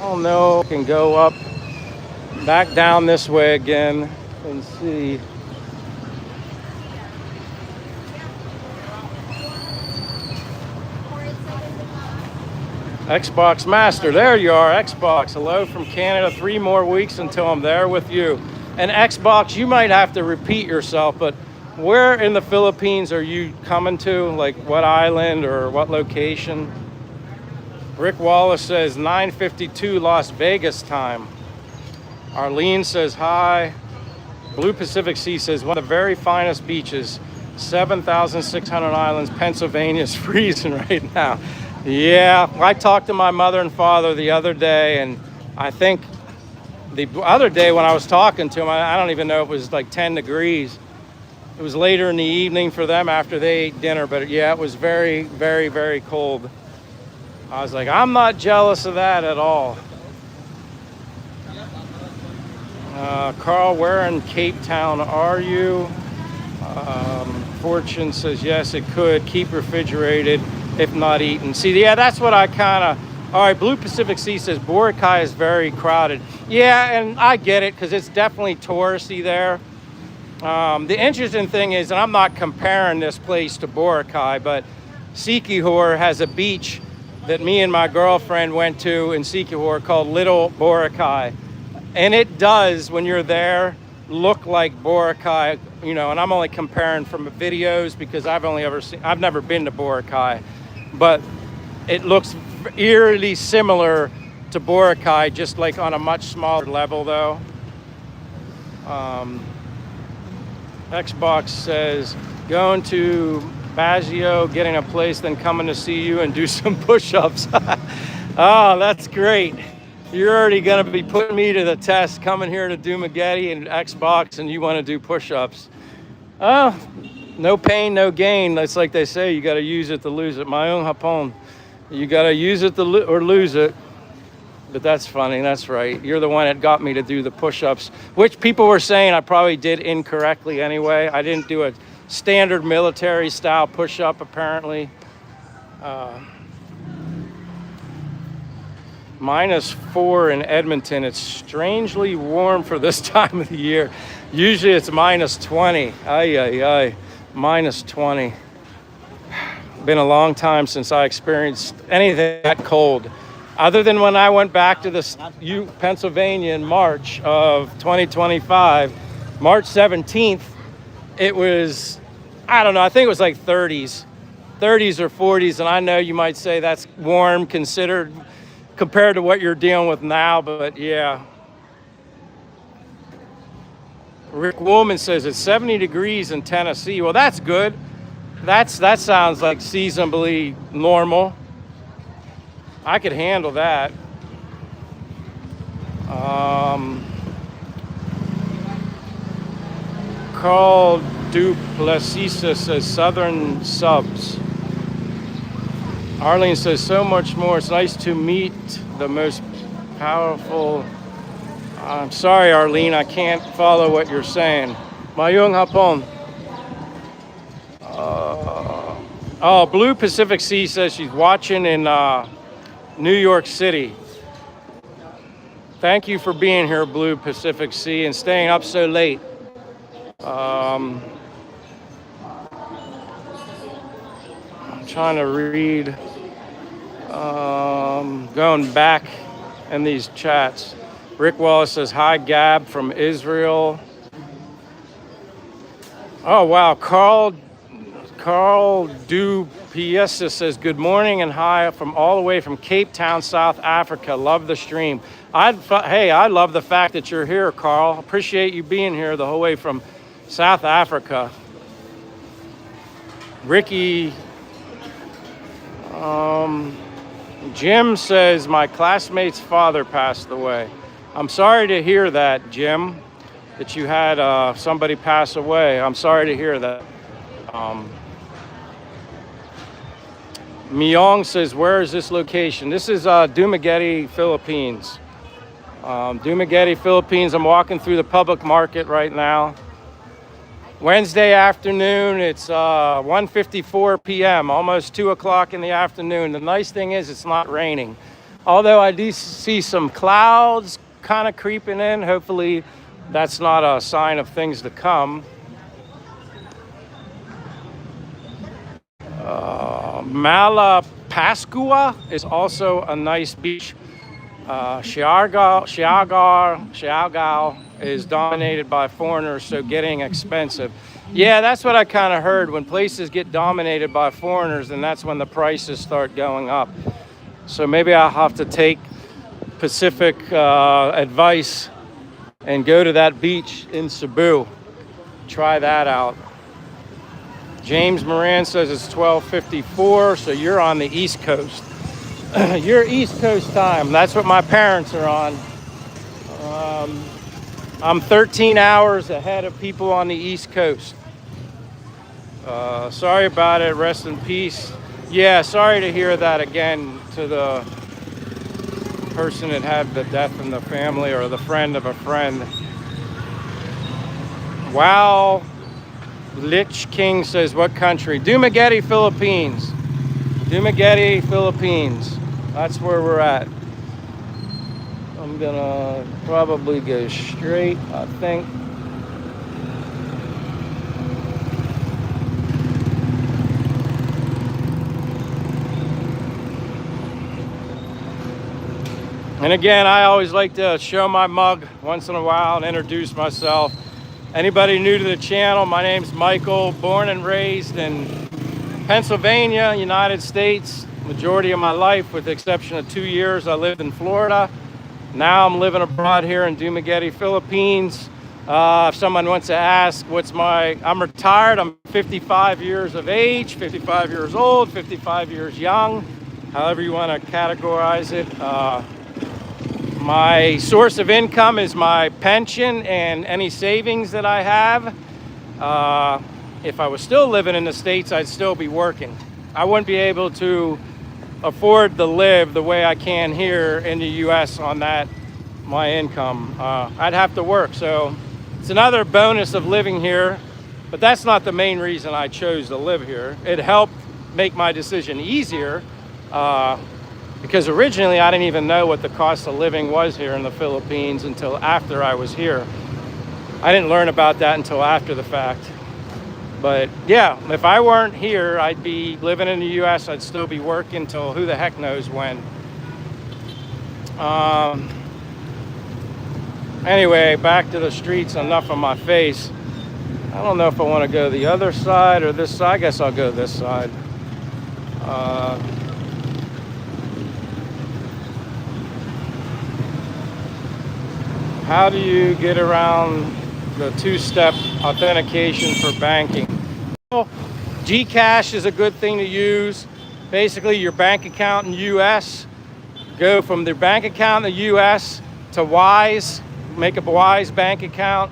Oh no, can go up, back down this way again and see. Xbox Master, there you are, Xbox. Hello from Canada. 3 more weeks until I'm there with you. And Xbox, you might have to repeat yourself, but where in the Philippines are you coming to? Like what island or what location? Rick Wallace says 9:52 Las Vegas time. Arlene says hi. Blue Pacific Sea says one of the very finest beaches, 7,600 islands. Pennsylvania's freezing right now. Yeah, I talked to my mother and father the other day, and I think the other day when I was talking to them, I don't even know, it was like 10 degrees. It was later in the evening for them after they ate dinner, but yeah, it was very, very, very cold. I was like, I'm not jealous of that at all. Carl, where in Cape Town are you? Fortune says, yes, it could. Keep refrigerated, if not eaten. See, yeah, that's what I kind of... All right, Blue Pacific Sea says Boracay is very crowded. Yeah, and I get it, because it's definitely touristy there. The interesting thing is, and I'm not comparing this place to Boracay, but Siquijor has a beach that me and my girlfriend went to in Siquijor called Little Boracay. And it does, when you're there, look like Boracay, you know, and I'm only comparing from videos because I've never been to Boracay, but it looks eerily similar to Boracay, just like on a much smaller level though. Xbox says, going to Baguio, getting a place, then coming to see you and do some push-ups. Oh, that's great. You're already going to be putting me to the test, coming here to Dumaguete and Xbox, and you want to do push-ups. Oh, no pain, no gain. That's like they say, you got to use it to lose it. Mayong hapon. You got to use it or lose it. But that's funny, that's right. You're the one that got me to do the push-ups, which people were saying I probably did incorrectly anyway. I didn't do a standard military style push-up apparently. -4 in Edmonton. It's strangely warm for this time of the year. Usually it's -20. Ay, ay, ay. -20. Been a long time since I experienced anything that cold. Other than when I went back to Pennsylvania in March of 2025, March 17th, it was, I don't know, I think it was like 30s or 40s. And I know you might say that's warm compared to what you're dealing with now, but yeah. Rick Woolman says it's 70 degrees in Tennessee. Well, that's good. That sounds like seasonably normal. I could handle that. Carl Duplessis says Southern Subs. Arlene says so much more. It's nice to meet the most powerful. I'm sorry, Arlene, I can't follow what you're saying. Mayong hapon. Oh, Blue Pacific Sea says she's watching in New York City. Thank you for being here, Blue Pacific Sea, and staying up so late. I'm trying to read, going back in these chats. Rick Wallace says, hi, Gab from Israel. Oh, wow. Carl Du Piesa says, good morning and hi from all the way from Cape Town, South Africa. Love the stream. Hey, I love the fact that you're here, Carl. Appreciate you being here the whole way from South Africa. Ricky, Jim says, my classmate's father passed away. I'm sorry to hear that, Jim, that you had somebody pass away. I'm sorry to hear that. Myong says, where is this location? This is Dumaguete, Philippines. Dumaguete, Philippines. I'm walking through the public market right now. Wednesday afternoon, it's 1:54 p.m., almost 2 o'clock in the afternoon. The nice thing is it's not raining. Although I do see some clouds kind of creeping in. Hopefully that's not a sign of things to come. Malapascua is also a nice beach. Siargao is dominated by foreigners, so getting expensive. Yeah, that's what I kind of heard. When places get dominated by foreigners, then that's when the prices start going up. So maybe I'll have to take Pacific advice and go to that beach in Cebu. Try that out. James Moran says it's 12:54, so you're on the East Coast. You're East Coast time. That's what my parents are on. I'm 13 hours ahead of people on the East Coast. Sorry about it. Rest in peace. Yeah, sorry to hear that again to the person that had the death in the family or the friend of a friend. Wow. Lich King says, what country? Dumaguete, Philippines. Dumaguete, Philippines. That's where we're at. I'm gonna probably go straight, I think. And again, I always like to show my mug once in a while and introduce myself. Anybody new to the channel, my name's Michael, born and raised in Pennsylvania, United States. Majority of my life, with the exception of 2 years, I lived in Florida. Now I'm living abroad here in Dumaguete, Philippines. If someone wants to ask, I'm retired, I'm 55 years of age, 55 years old, 55 years young, however you want to categorize it. My source of income is my pension and any savings that I have. If I was still living in the States, I'd still be working. I wouldn't be able to afford to live the way I can here in the US on my income. I'd have to work. So it's another bonus of living here, but that's not the main reason I chose to live here. It helped make my decision easier. Because originally I didn't even know what the cost of living was here in the Philippines until after I was here. I didn't learn about that until after the fact. But yeah, if I weren't here, I'd be living in the US, I'd still be working till who the heck knows when. Anyway, back to the streets, enough on my face. I don't know if I want to go the other side or this side. I guess I'll go this side. How do you get around the two-step authentication for banking? Well, Gcash is a good thing to use. Basically, your bank account in the US, go from their bank account in the US to Wise, make a Wise bank account,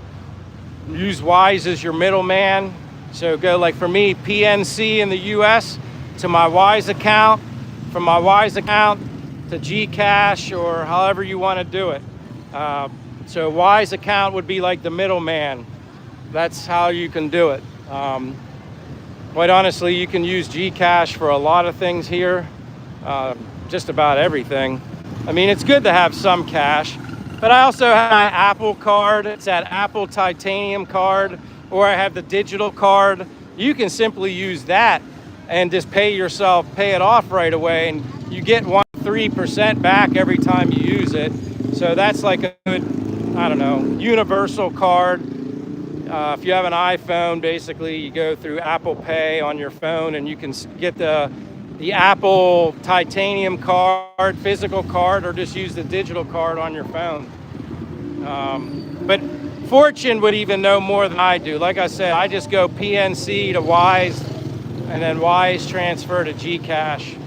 use Wise as your middleman. So go, like for me, PNC in the US to my Wise account, from my Wise account to Gcash, or however you want to do it. So Wise account would be like the middleman. That's how you can do it. Quite honestly, you can use Gcash for a lot of things here, just about everything. I mean, it's good to have some cash, but I also have my Apple card. It's that Apple Titanium card, or I have the digital card. You can simply use that and just pay it off right away, and you get 3% back every time you use it. So that's like a good, I don't know, universal card. If you have an iPhone, basically you go through Apple Pay on your phone, and you can get the Apple titanium card, physical card, or just use the digital card on your phone. But Fortune would even know more than I do. Like I said, I just go PNC to Wise, and then Wise transfer to Gcash.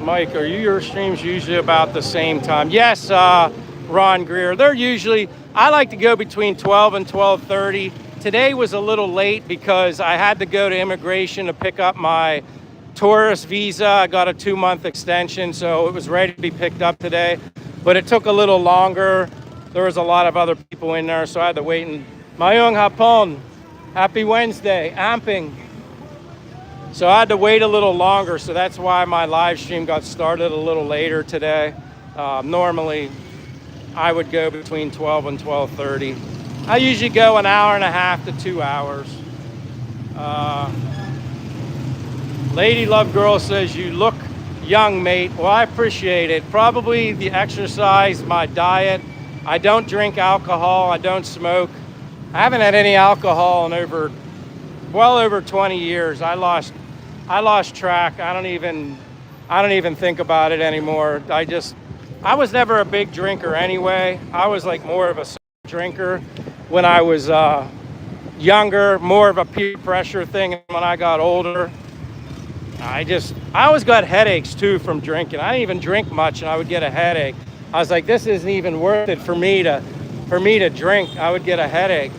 Mike, are your streams usually about the same time? Yes, Ron Greer. They're usually, I like to go between 12 and 12:30. Today was a little late because I had to go to immigration to pick up my tourist visa. I got a 2-month extension, so it was ready to be picked up today. But it took a little longer. There was a lot of other people in there, so I had to wait. And Mayong Hapon, happy Wednesday, amping. So I had to wait a little longer, so that's why my live stream got started a little later today. Normally, I would go between 12 and 12:30. I usually go an hour and a half to 2 hours. Lady Love Girl says, you look young, mate. Well, I appreciate it. Probably the exercise, my diet. I don't drink alcohol. I don't smoke. I haven't had any alcohol in well over 20 years. I lost track. I don't even think about it anymore. I was never a big drinker anyway. I was like more of a drinker when I was younger, more of a peer pressure thing. And when I got older, I always got headaches too from drinking. I didn't even drink much, and I would get a headache. I was like, this isn't even worth it for me to drink. I would get a headache.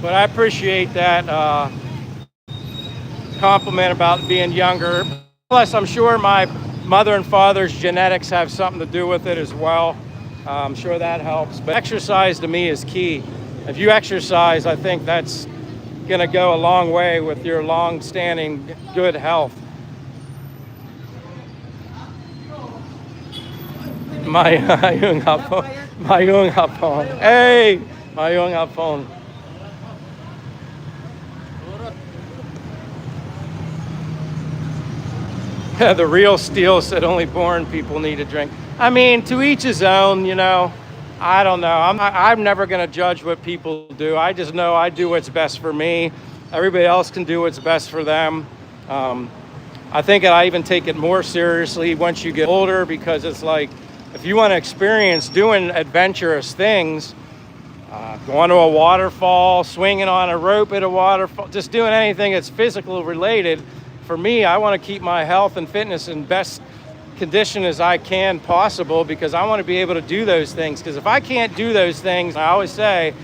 But I appreciate that compliment about being younger. Plus, I'm sure my mother and father's genetics have something to do with it as well. I'm sure that helps. But exercise to me is key. If you exercise, I think that's going to go a long way with your long-standing good health. Mayong hapon. Hey, mayong hapon. The real Steel said only boring people need to drink. I mean, to each his own, you know. I don't know. I'm never going to judge what people do. I just know I do what's best for me. Everybody else can do what's best for them. I think I even take it more seriously once you get older, because it's like, if you want to experience doing adventurous things, going to a waterfall, swinging on a rope at a waterfall, just doing anything that's physical related. For me, I want to keep my health and fitness in best condition as I can possible, because I want to be able to do those things. Because if I can't do those things, I always say,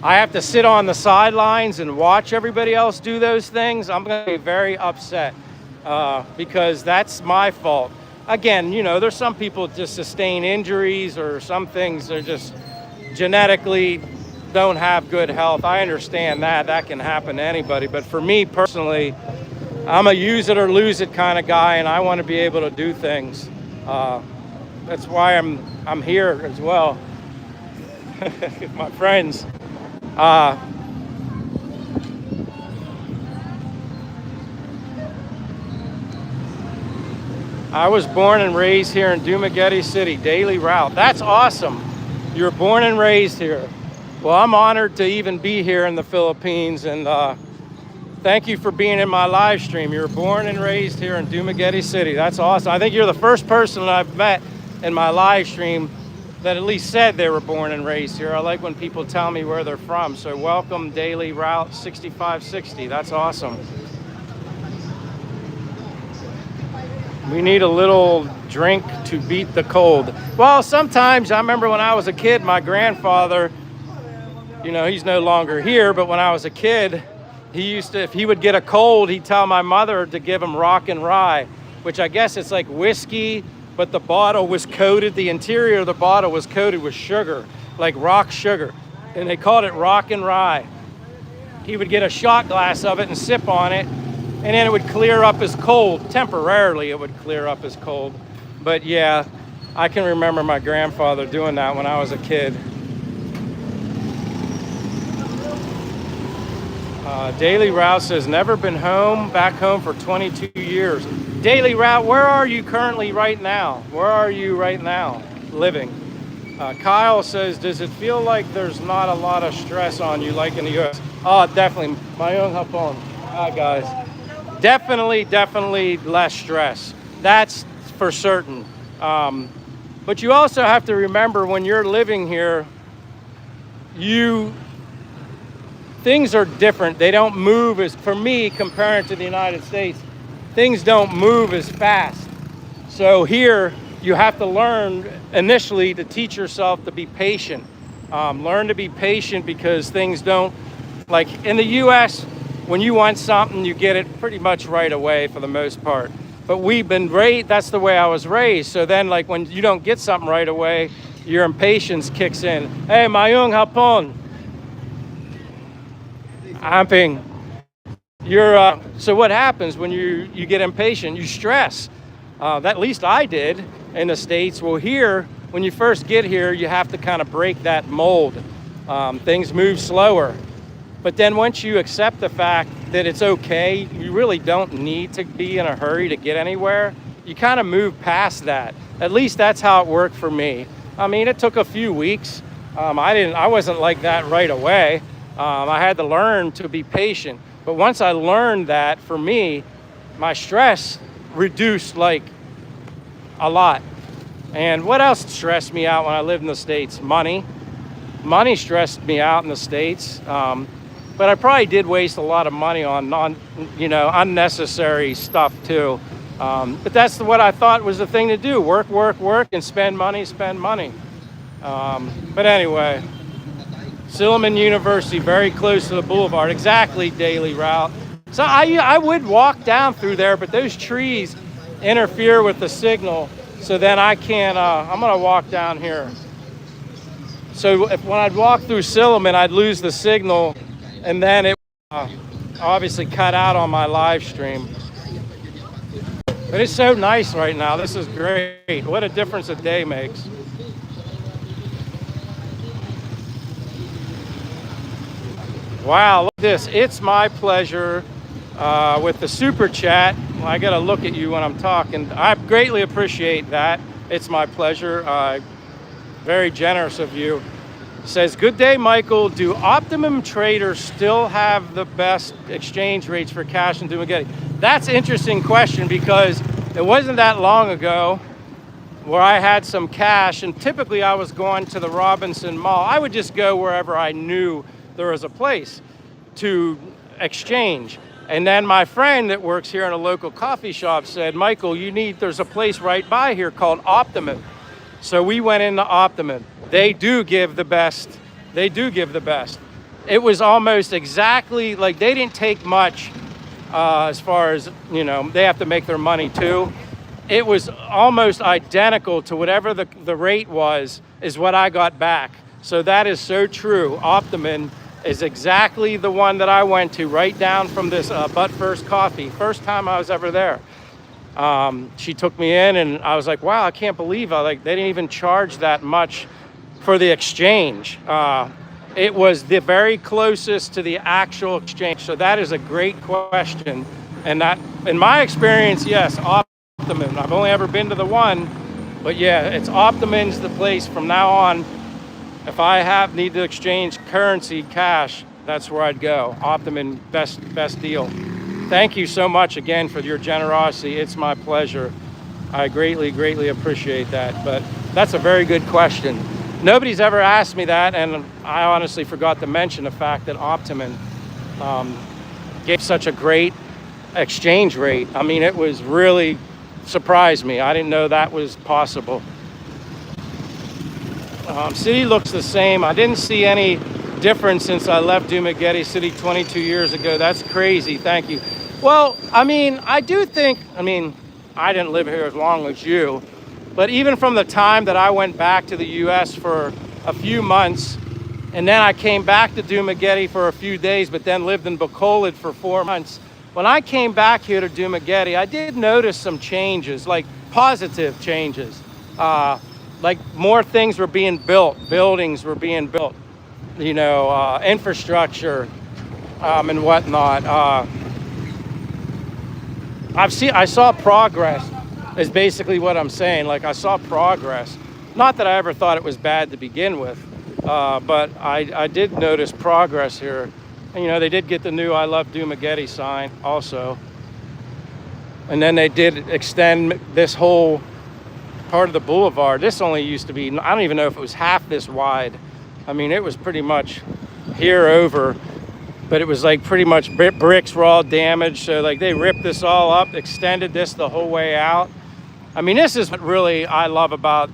I have to sit on the sidelines and watch everybody else do those things, I'm going to be very upset, because that's my fault. Again, you know, there's some people that just sustain injuries, or some things are just genetically don't have good health. I understand that can happen to anybody. But for me personally, I'm a use it or lose it kind of guy, and I want to be able to do things. That's why I'm here as well. My friends. I was born and raised here in Dumaguete City, daily route. That's awesome. You were born and raised here. Well, I'm honored to even be here in the Philippines, and thank you for being in my live stream. You were born and raised here in Dumaguete City. That's awesome. I think you're the first person that I've met in my live stream that at least said they were born and raised here. I like when people tell me where they're from. So welcome, daily route 6560. That's awesome. We need a little drink to beat the cold. Well, sometimes, I remember when I was a kid, my grandfather, you know, he's no longer here, but when I was a kid, he used to, if he would get a cold, he'd tell my mother to give him rock and rye, which I guess it's like whiskey, but the bottle was coated, the interior of the bottle was coated with sugar, like rock sugar, and they called it rock and rye. He would get a shot glass of it and sip on it, and then it would clear up his cold. Temporarily, it would clear up his cold. But yeah, I can remember my grandfather doing that when I was a kid. Daily Route says, never been home, back home for 22 years. Daily Route, where are you currently right now? Where are you right now living? Kyle says, does it feel like there's not a lot of stress on you like in the US? Oh, definitely. My own hop on. Hi, guys. Definitely less stress. That's for certain. But you also have to remember when you're living here, things are different. They don't move as, for me, compared to the United States, things don't move as fast. So here, you have to learn initially to teach yourself to be patient. Learn to be patient because things don't, like in the US, when you want something, you get it pretty much right away for the most part. But we've been raised, that's the way I was raised. So then like when you don't get something right away, your impatience kicks in. Hey, mayong hapon. Amping. So what happens when you get impatient? You stress. At least I did in the States. Well, here, when you first get here, you have to kind of break that mold. Things move slower. But then once you accept the fact that it's okay, you really don't need to be in a hurry to get anywhere, you kind of move past that. At least that's how it worked for me. I mean, it took a few weeks. I wasn't like that right away. I had to learn to be patient. But once I learned that, for me, my stress reduced like a lot. And what else stressed me out when I lived in the States? Money. Money stressed me out in the States. But I probably did waste a lot of money on unnecessary stuff too. But that's what I thought was the thing to do. Work, and spend money. But anyway, Silliman University, very close to the boulevard. Exactly, Daily Route. So I would walk down through there, but those trees interfere with the signal. So then I can't, I'm gonna walk down here. So when I'd walk through Silliman, I'd lose the signal, and then it obviously cut out on my live stream. But it's so nice right now. This is great. What a difference a day makes. Wow, look at this. It's my pleasure with the super chat. I got to look at you when I'm talking. I greatly appreciate that. It's my pleasure. Very generous of you. Says, good day, Michael. Do Optimum traders still have the best exchange rates for cash in Dumaguete? That's an interesting question because it wasn't that long ago where I had some cash, and typically I was going to the Robinson Mall. I would just go wherever I knew there was a place to exchange. And then my friend that works here in a local coffee shop said, Michael, there's a place right by here called Optimum. So we went into Optimum. They do give the best. It was almost exactly, like they didn't take much as far as, they have to make their money too. It was almost identical to whatever the rate was, is what I got back. So that is so true. Optimum is exactly the one that I went to, right down from this But First Coffee. First time I was ever there. She took me in and I was like, wow, I can't believe they didn't even charge that much for the exchange. It was the very closest to the actual exchange. So that is a great question. And that, in my experience, yes, Optimum. I've only ever been to the one, but yeah, it's Optimum's the place from now on. If I need to exchange currency, cash, that's where I'd go. Optimum, best deal. Thank you so much again for your generosity. It's my pleasure. I greatly appreciate that. But that's a very good question. Nobody's ever asked me that, and I honestly forgot to mention the fact that Optimum gave such a great exchange rate. I mean, it was really surprised me. I didn't know that was possible. City looks the same. I didn't see any difference since I left Dumaguete City 22 years ago. That's crazy. Thank you. Well, I mean, I didn't live here as long as you, but even from the time that I went back to the US for a few months, and then I came back to Dumaguete for a few days, but then lived in Bacolod for 4 months. When I came back here to Dumaguete, I did notice some changes, like positive changes. Like more things were being built, buildings were being built, infrastructure. and whatnot. I saw progress is basically what I'm saying. Like I saw progress. Not that I ever thought it was bad to begin with, but I did notice progress here. And, you know, they did get the new I Love Dumaguete sign also. And then they did extend this whole part of the boulevard. This only used to be, I don't even know if it was half this wide. I mean, it was pretty much here over, but it was like pretty much bricks were all damaged. So like they ripped this all up, extended this the whole way out. I mean, this is what really I love about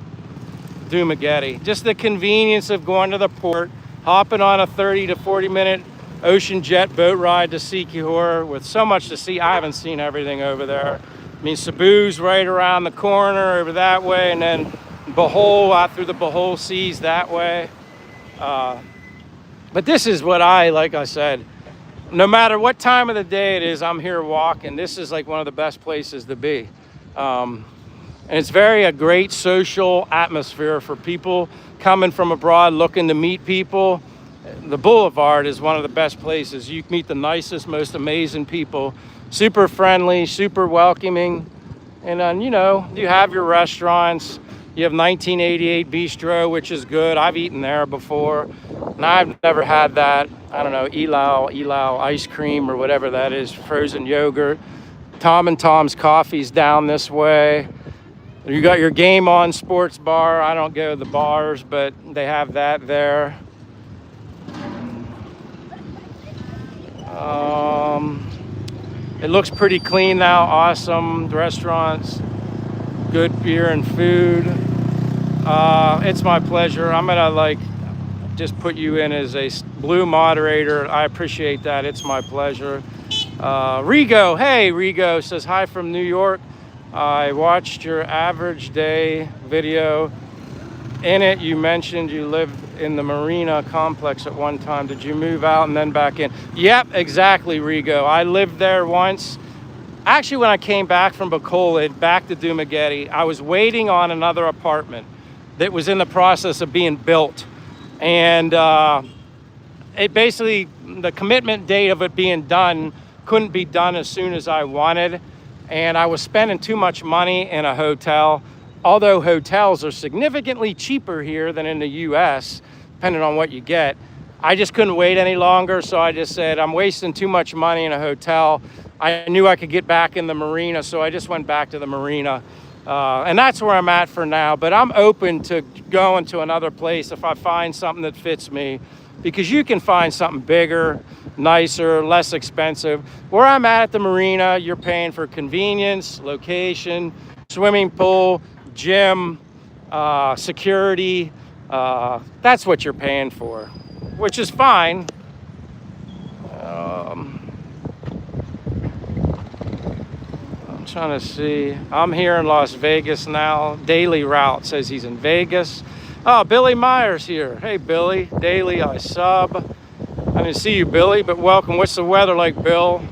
Dumaguete. Just the convenience of going to the port, hopping on a 30 to 40 minute ocean jet boat ride to Sikihor with so much to see. I haven't seen everything over there. I mean, Cebu's right around the corner over that way, and then Bohol out through the Bohol Seas that way. But this is what like I said, no matter what time of the day it is, I'm here walking. This is like one of the best places to be. And it's a great social atmosphere for people coming from abroad looking to meet people. The boulevard is one of the best places. You meet the nicest, most amazing people. Super friendly, super welcoming. And then, you know, you have your restaurants. You have 1988 Bistro, which is good. I've eaten there before. And I've never had that, I don't know, Ilau ice cream or whatever that is, frozen yogurt. Tom and Tom's Coffee's down this way. You got your Game On Sports Bar. I don't go to the bars, but they have that there. It looks pretty clean now. Awesome restaurants, good beer and food. It's my pleasure. I'm gonna just put you in as a blue moderator. I appreciate that. It's my pleasure. Rigo, hey, Rigo says hi from New York. I watched your average day video. In it, you mentioned you lived in the Marina complex at one time. Did you move out and then back in? Yep, exactly, Rigo. I lived there once. Actually, when I came back from Bacolod, back to Dumaguete, I was waiting on another apartment that was in the process of being built. And it basically, the commitment date of it being done couldn't be done as soon as I wanted. And I was spending too much money in a hotel. Although hotels are significantly cheaper here than in the US, depending on what you get, I just couldn't wait any longer. So I just said, I'm wasting too much money in a hotel. I knew I could get back in the Marina, so I just went back to the Marina. And that's where I'm at for now. But I'm open to going to another place if I find something that fits me, because you can find something bigger, nicer, less expensive. Where I'm at the Marina, you're paying for convenience, location, swimming pool, gym, security. That's what you're paying for, which is fine. I'm trying to see. I'm here in Las Vegas now. Daily Route says he's in Vegas. Oh, Billy Myers here. Hey, Billy. Daily, I sub. I didn't see you, Billy, but welcome. What's the weather like, Bill?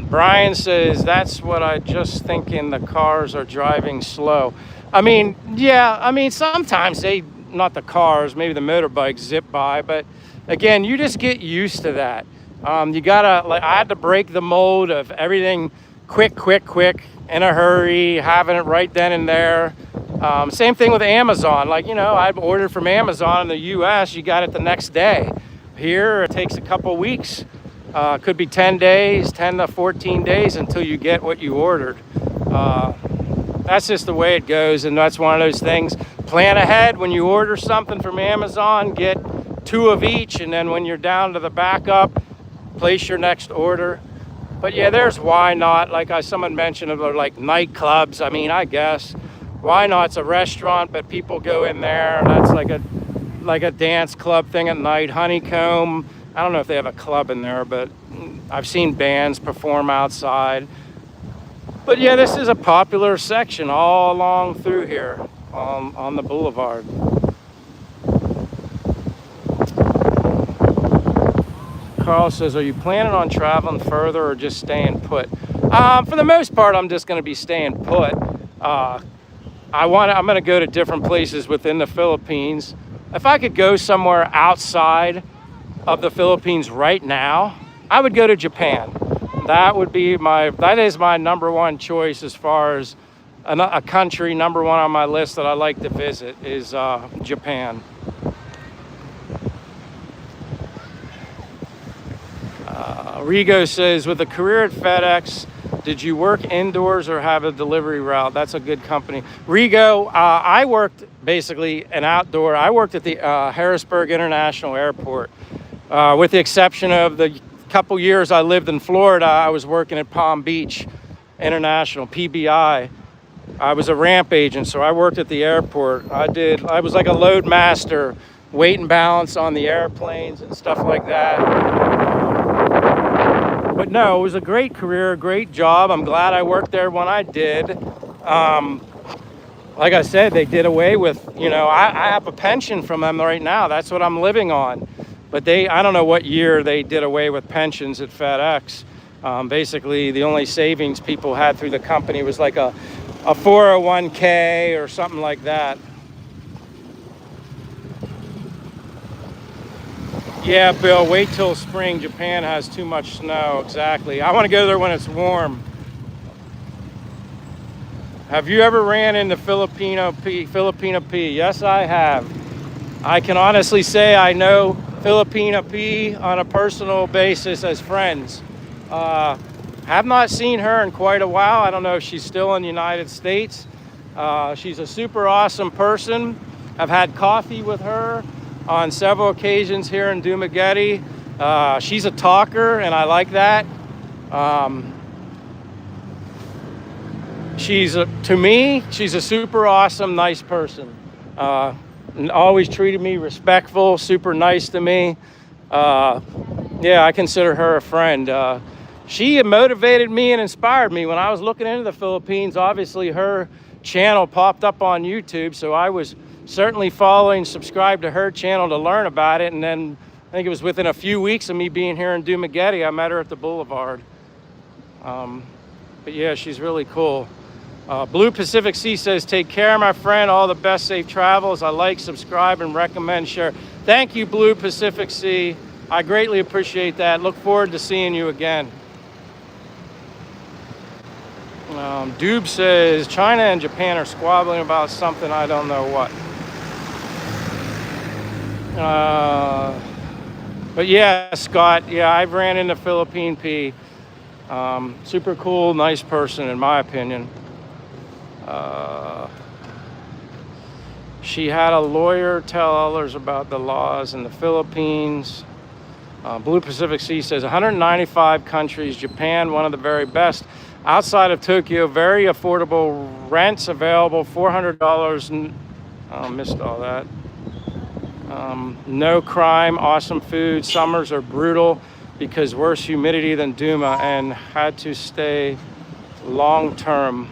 Brian says, that's what I just thinking, the cars are driving slow. I mean, yeah, I mean, sometimes not the cars, maybe the motorbikes zip by, but again, you just get used to that. You gotta, I had to break the mold of everything quick, in a hurry, having it right then and there. Same thing with Amazon. I've ordered from Amazon in the US, you got it the next day. Here, it takes a couple weeks. Could be 10 days, 10 to 14 days until you get what you ordered. That's just the way it goes, and that's one of those things. Plan ahead when you order something from Amazon, get 2 of each, and then when you're down to the backup, place your next order. But yeah, there's why not. Someone mentioned about nightclubs. I mean, I guess why not? It's a restaurant, but people go in there. That's like a dance club thing at night. Honeycomb. I don't know if they have a club in there, but I've seen bands perform outside. But yeah, this is a popular section all along through here on the boulevard. Carl says, are you planning on traveling further or just staying put? For the most part, I'm just going to be staying put. I'm going to go to different places within the Philippines. If I could go somewhere outside, of the Philippines right now, I would go to Japan. That is my number one choice as far as a country. Number one on my list that I like to visit is Japan. Rigo says, with a career at FedEx, did you work indoors or have a delivery route? That's a good company. Rigo, I worked basically an outdoor. I worked at the Harrisburg International Airport. With the exception of the couple years I lived in Florida, I was working at Palm Beach International, PBI. I was a ramp agent, so I worked at the airport. I was like a load master, weight and balance on the airplanes and stuff like that. But no, it was a great career, great job. I'm glad I worked there when I did. Like I said, they did away with, I have a pension from them right now. That's what I'm living on. But I don't know what year they did away with pensions at FedEx. Basically, the only savings people had through the company was like a 401k or something like that. Yeah, Bill, wait till spring. Japan has too much snow. Exactly. I want to go there when it's warm. Have you ever ran into Filipino P? Yes, I have. I can honestly say I know Filipina P on a personal basis as friends. Have not seen her in quite a while. I don't know if she's still in the United States. She's a super awesome person. I've had coffee with her on several occasions here in Dumaguete. She's a talker, and I like that. To me, she's a super awesome, nice person. And always treated me respectful, super nice to me. Yeah, I consider her a friend. She motivated me and inspired me when I was looking into the Philippines. Obviously, her channel popped up on YouTube, so I was certainly subscribed to her channel to learn about it. And then I think it was within a few weeks of me being here in Dumaguete, I met her at the Boulevard. But yeah, she's really cool. Blue Pacific Sea says, take care, my friend. All the best, safe travels. I like, subscribe, and recommend, share. Thank you, Blue Pacific Sea. I greatly appreciate that. Look forward to seeing you again. Doob says, China and Japan are squabbling about something, I don't know what. But yeah, Scott, yeah, I've ran into Philippine P. Super cool, nice person, in my opinion. She had a lawyer tell others about the laws in the Philippines. Blue Pacific Sea says 195 countries, Japan, one of the very best. Outside of Tokyo, very affordable rents available, $400. Missed all that. No crime, awesome food. Summers are brutal because worse humidity than Duma, and had to stay long term.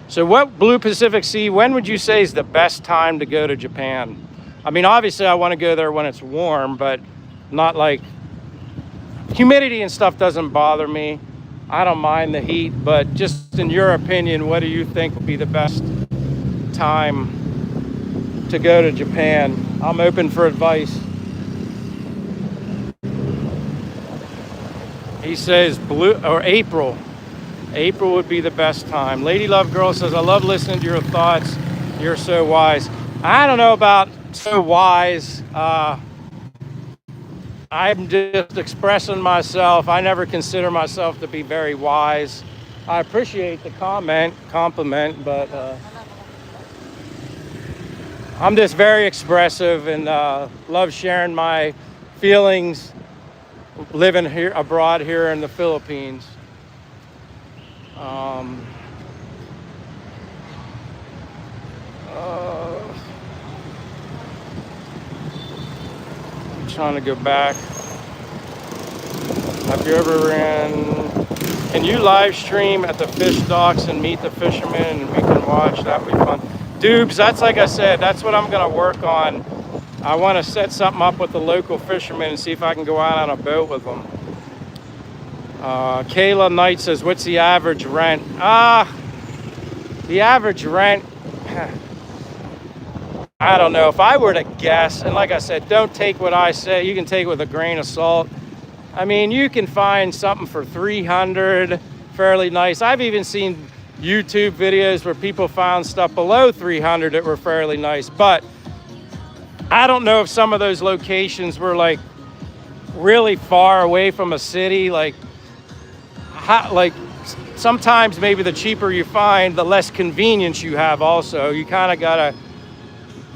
So what, Blue Pacific Sea, when would you say is the best time to go to Japan? I mean, obviously I want to go there when it's warm, but not like humidity and stuff doesn't bother me. I don't mind the heat, but just in your opinion, what do you think would be the best time to go to Japan? I'm open for advice. He says April. April would be the best time. Lady Love Girl says, I love listening to your thoughts. You're so wise. I don't know about so wise. I'm just expressing myself. I never consider myself to be very wise. I appreciate the compliment, but I'm just very expressive and love sharing my feelings living here abroad here in the Philippines. I'm trying to go back. Have you ever can you live stream at the fish docks and meet the fishermen and we can watch? That would be fun. Dubes, that's like I said, that's what I'm gonna work on. I want to set something up with the local fishermen and see if I can go out on a boat with them. Kayla Knight says, what's the average rent? The average rent, I don't know. If I were to guess, and like I said, don't take what I say. You can take it with a grain of salt. I mean, you can find something for 300, fairly nice. I've even seen YouTube videos where people found stuff below 300 that were fairly nice. But I don't know if some of those locations were like really far away from a city. Like sometimes maybe the cheaper you find, the less convenience you have also. You kind of got to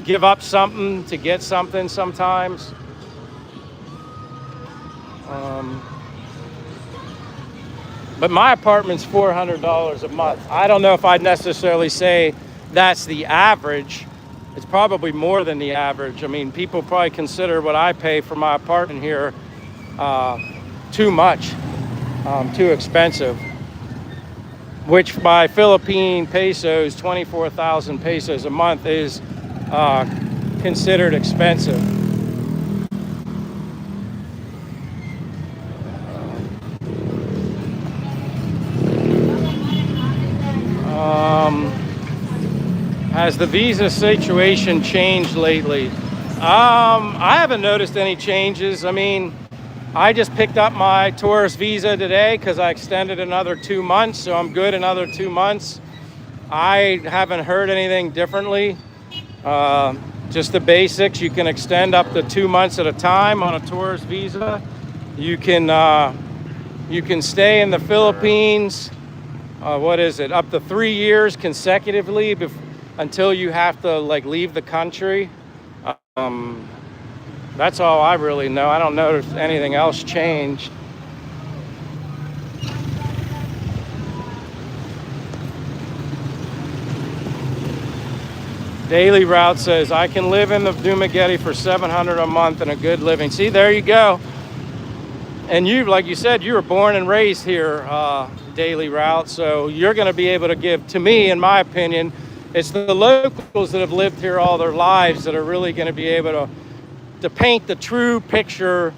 give up something to get something sometimes. But my apartment's $400 a month. I don't know if I'd necessarily say that's the average. It's probably more than the average. I mean, people probably consider what I pay for my apartment here too much, too expensive, which by Philippine pesos, 24,000 pesos a month is considered expensive. Has the visa situation changed lately? I haven't noticed any changes. I mean, I just picked up my tourist visa today because I extended another 2 months, so I'm good another 2 months. I haven't heard anything differently. Just the basics. You can extend up to 2 months at a time on a tourist visa. You can stay in the Philippines. What is it? Up to 3 years consecutively until you have to like leave the country. That's all I really know. I don't know if anything else changed. Daily Route says, I can live in the Dumaguete for $700 a month and a good living. See, there you go. And you, like you said, you were born and raised here, Daily Route. So you're going to be able to give, to me, in my opinion, it's the locals that have lived here all their lives that are really going to be able to paint the true picture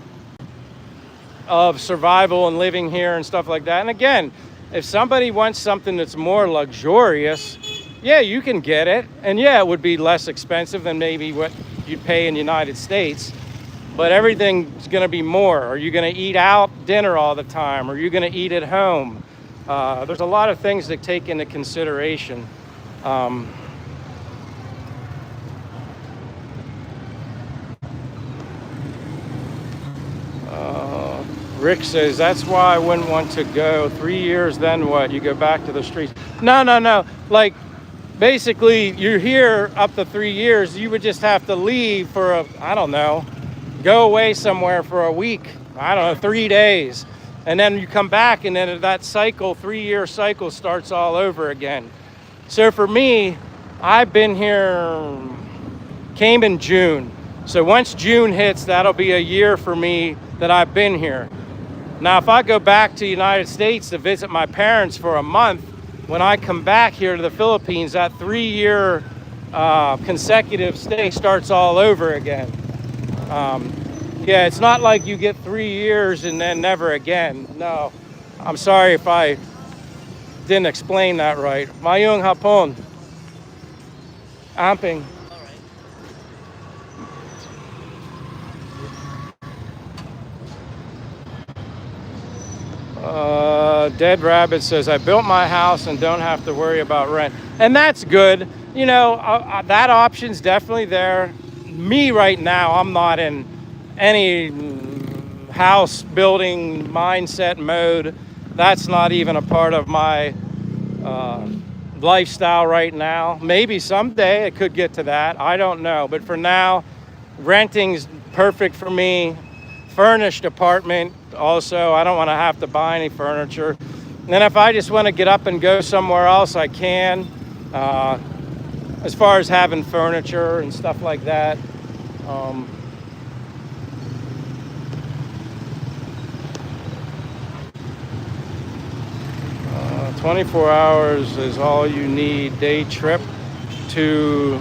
of survival and living here and stuff like that. And again, if somebody wants something that's more luxurious, yeah, you can get it. And yeah, it would be less expensive than maybe what you'd pay in the United States. But everything's going to be more. Are you going to eat out dinner all the time? Are you going to eat at home? There's a lot of things to take into consideration. Rick says, that's why I wouldn't want to go. 3 years, then what? You go back to the streets. No. Like, basically, you're here up to 3 years. You would just have to leave for I don't know, go away somewhere for a week. I don't know, 3 days. And then you come back, and then that cycle, 3-year cycle, starts all over again. So for me, I've been here, came in June. So once June hits, that'll be a year for me that I've been here. Now, if I go back to the United States to visit my parents for a month, when I come back here to the Philippines, that 3-year consecutive stay starts all over again. Yeah, it's not like you get 3 years and then never again. No, I'm sorry if I didn't explain that right. Mayong hapon. Amping. Dead Rabbit says, I built my house and don't have to worry about rent. And that's good. You know, that option's definitely there. Me right now, I'm not in any house building mindset mode. That's not even a part of my lifestyle right now. Maybe someday it could get to that. I don't know. But for now, renting's perfect for me. Furnished apartment also. I don't want to have to buy any furniture. And then if I just want to get up and go somewhere else, I can. As far as having furniture and stuff like that. 24 hours is all you need. Day trip to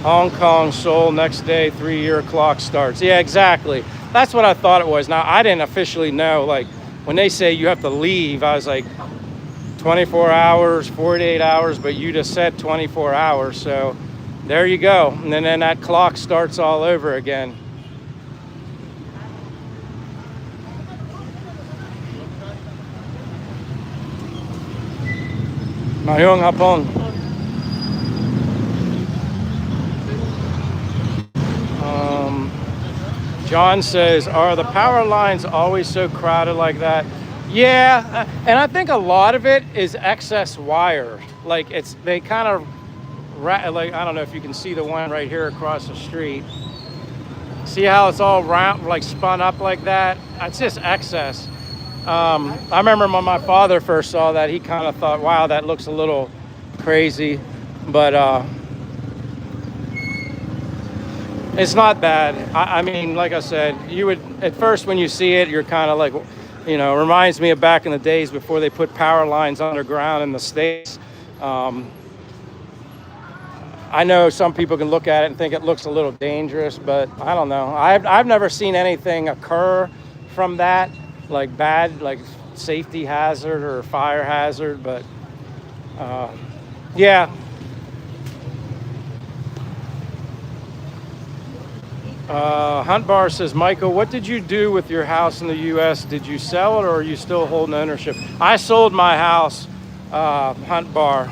Hong Kong, Seoul, next day, 3-year clock starts. Yeah, exactly. That's what I thought it was. Now, I didn't officially know, like, when they say you have to leave, I was like, 24 hours, 48 hours, but you just said 24 hours. So there you go. And then that clock starts all over again. Ngayong hapon. John says, are the power lines always so crowded like that? Yeah, and I think a lot of it is excess wire. Like they kind of, like, I don't know if you can see the one right here across the street. See how it's all round, like spun up like that? It's just excess. I remember when my father first saw that, he kind of thought, wow, that looks a little crazy. But it's not bad. I mean, like I said, you would, at first when you see it, you're kind of like, you know, reminds me of back in the days before they put power lines underground in the States. I know some people can look at it and think it looks a little dangerous, but I don't know. I've never seen anything occur from that, like bad, like safety hazard or fire hazard, but yeah. Hunt Bar says, Michael, what did you do with your house in the U.S.? Did you sell it or are you still holding ownership? I sold my house, Hunt Bar.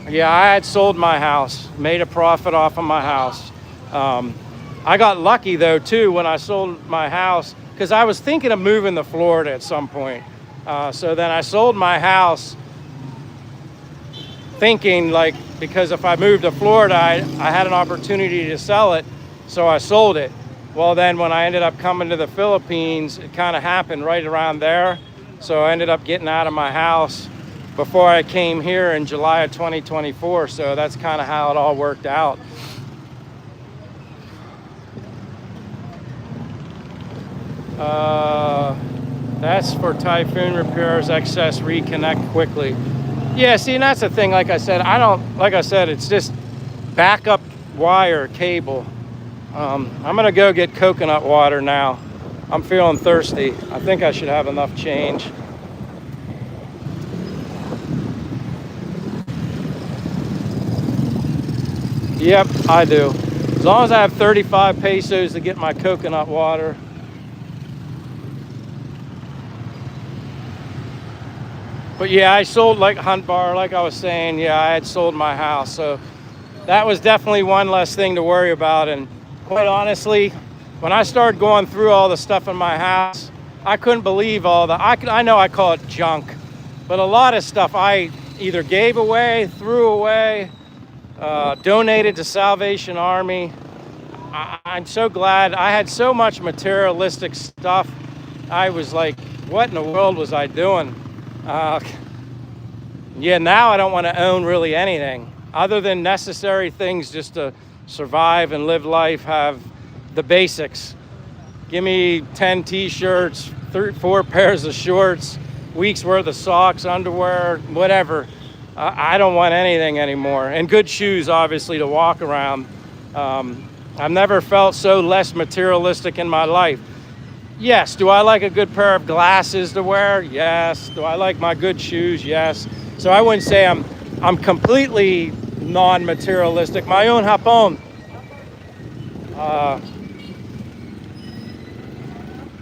Yeah, I had sold my house, made a profit off of my house. I got lucky though too when I sold my house because I was thinking of moving to Florida at some point. So then I sold my house thinking like, because if I moved to Florida, I had an opportunity to sell it. So I sold it. Well, then when I ended up coming to the Philippines, it kind of happened right around there. So I ended up getting out of my house before I came here in July of 2024. So that's kind of how it all worked out. That's for typhoon repairs, excess reconnect quickly. Yeah, see, and that's the thing, like I said, it's just backup wire cable. I'm gonna go get coconut water now. I'm feeling thirsty. I think I should have enough change. Yep, I do. As long as I have 35 pesos to get my coconut water. But yeah, I sold, like Hunt Bar, like I was saying, yeah, I had sold my house. So that was definitely one less thing to worry about. And quite honestly, when I started going through all the stuff in my house, I couldn't believe all the, I know I call it junk, but a lot of stuff I either gave away, threw away, donated to Salvation Army. I'm so glad. I had so much materialistic stuff. I was like, what in the world was I doing? Yeah, now I don't want to own really anything other than necessary things just to survive and live life, have the basics. Give me 10 t-shirts, 4 pairs of shorts, week's worth of socks, underwear, whatever. I don't want anything anymore. And good shoes, obviously, to walk around. I've never felt so less materialistic in my life. Yes, do I like a good pair of glasses to wear? Yes. Do I like my good shoes? Yes. So I wouldn't say I'm completely non-materialistic. My own hapon.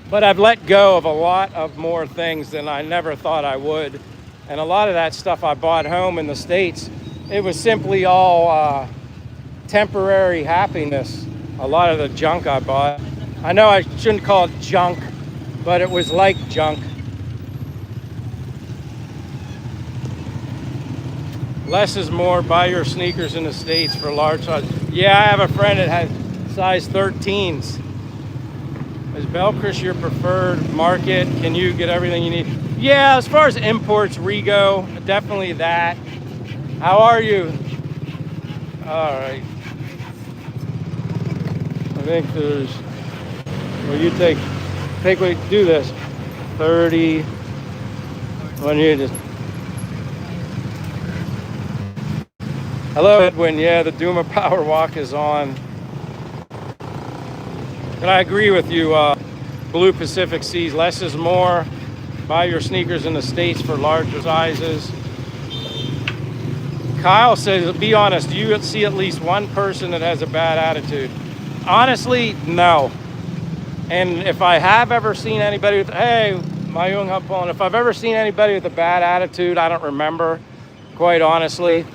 But I've let go of a lot of more things than I never thought I would. And a lot of that stuff I bought home in the States, it was simply all temporary happiness. A lot of the junk I bought. I know I shouldn't call it junk, but it was like junk. Less is more. Buy your sneakers in the States for large size. Yeah, I have a friend that has size 13s. Is Belchris your preferred market? Can you get everything you need? Yeah, as far as imports, Rigo, definitely that. How are you? All right. I think there's, well, you take, wait, do this. 30, when you just, hello, Edwin. Yeah, the Duma Power Walk is on. And I agree with you, Blue Pacific Seas, less is more. Buy your sneakers in the States for larger sizes. Kyle says, be honest, do you see at least one person that has a bad attitude? Honestly, no. And if I have ever seen anybody with, hey, my young Hapon, if I've ever seen anybody with a bad attitude, I don't remember, quite honestly.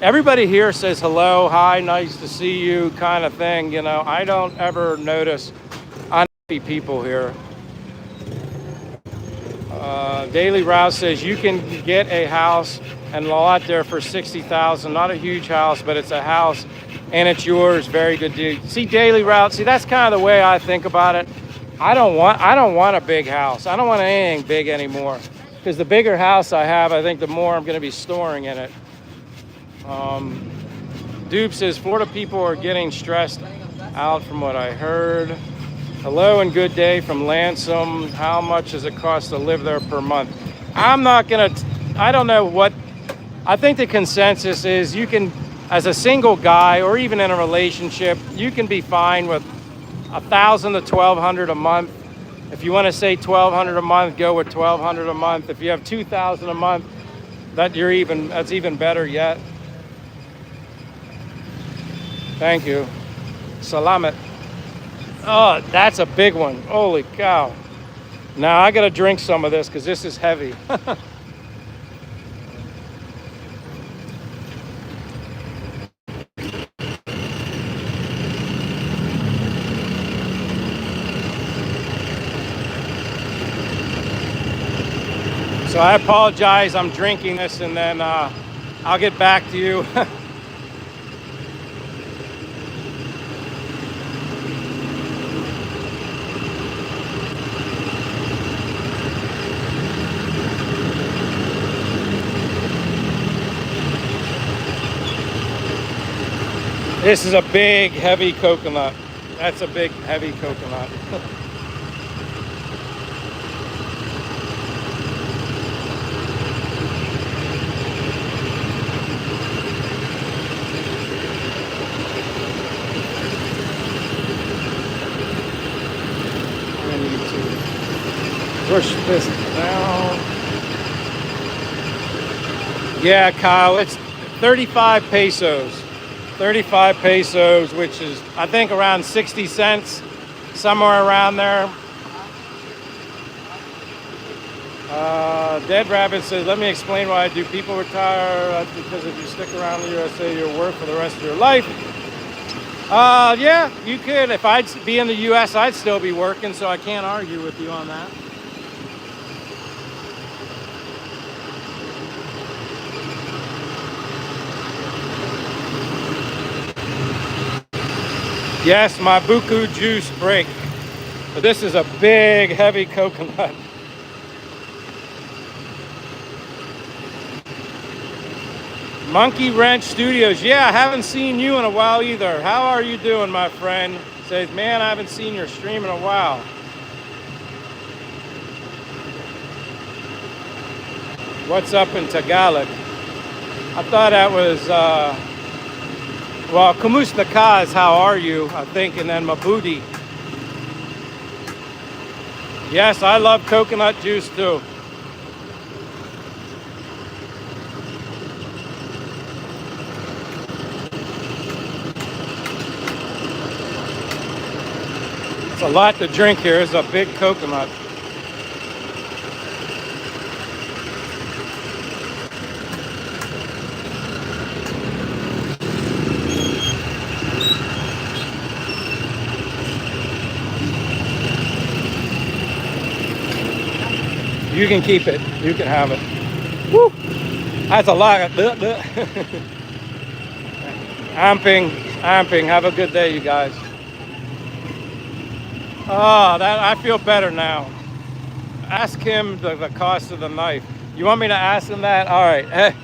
Everybody here says hello, hi, nice to see you, kind of thing. You know, I don't ever notice unhappy people here. Daily Rouse says you can get a house and lot there for $60,000. Not a huge house, but it's a house and it's yours. Very good deal. See, Daily Route. See, that's kind of the way I think about it. I don't want a big house. I don't want anything big anymore, because the bigger house I have, I think the more I'm going to be storing in it. Dupe says Florida people are getting stressed out from what I heard. Hello and good day from Lansom. How much does it cost to live there per month? I'm not gonna, I don't know what, I think the consensus is you can, as a single guy or even in a relationship, you can be fine with $1,000 to $1,200 a month. If you want to say $1,200 a month, go with $1,200 a month. If you have $2,000 a month, that's even better yet. Thank you. Salamat. Oh, that's a big one. Holy cow. Now I gotta drink some of this because this is heavy. So I apologize, I'm drinking this and then I'll get back to you. This is a big, heavy coconut. That's a big, heavy coconut. I need to push this down. Yeah, Kyle, it's 35 pesos. 35 pesos, which is, I think, around 60 cents, somewhere around there. Dead Rabbit says, let me explain why I do. People retire because if you stick around the USA, you'll work for the rest of your life. Yeah, you could. If I'd be in the US, I'd still be working, so I can't argue with you on that. Yes, my buku juice break. But this is a big, heavy coconut. Monkey Wrench Studios. Yeah, I haven't seen you in a while either. How are you doing, my friend? Says, man, I haven't seen your stream in a while. What's up in Tagalog? I thought that was, well, Kamusta ka is how are you, I think, and then Mabuti. Yes, I love coconut juice too. It's a lot to drink here. It's a big coconut. You can keep it. You can have it. Woo! That's a lot. Amping. Have a good day, you guys. Oh, I feel better now. Ask him the cost of the knife. You want me to ask him that? All right.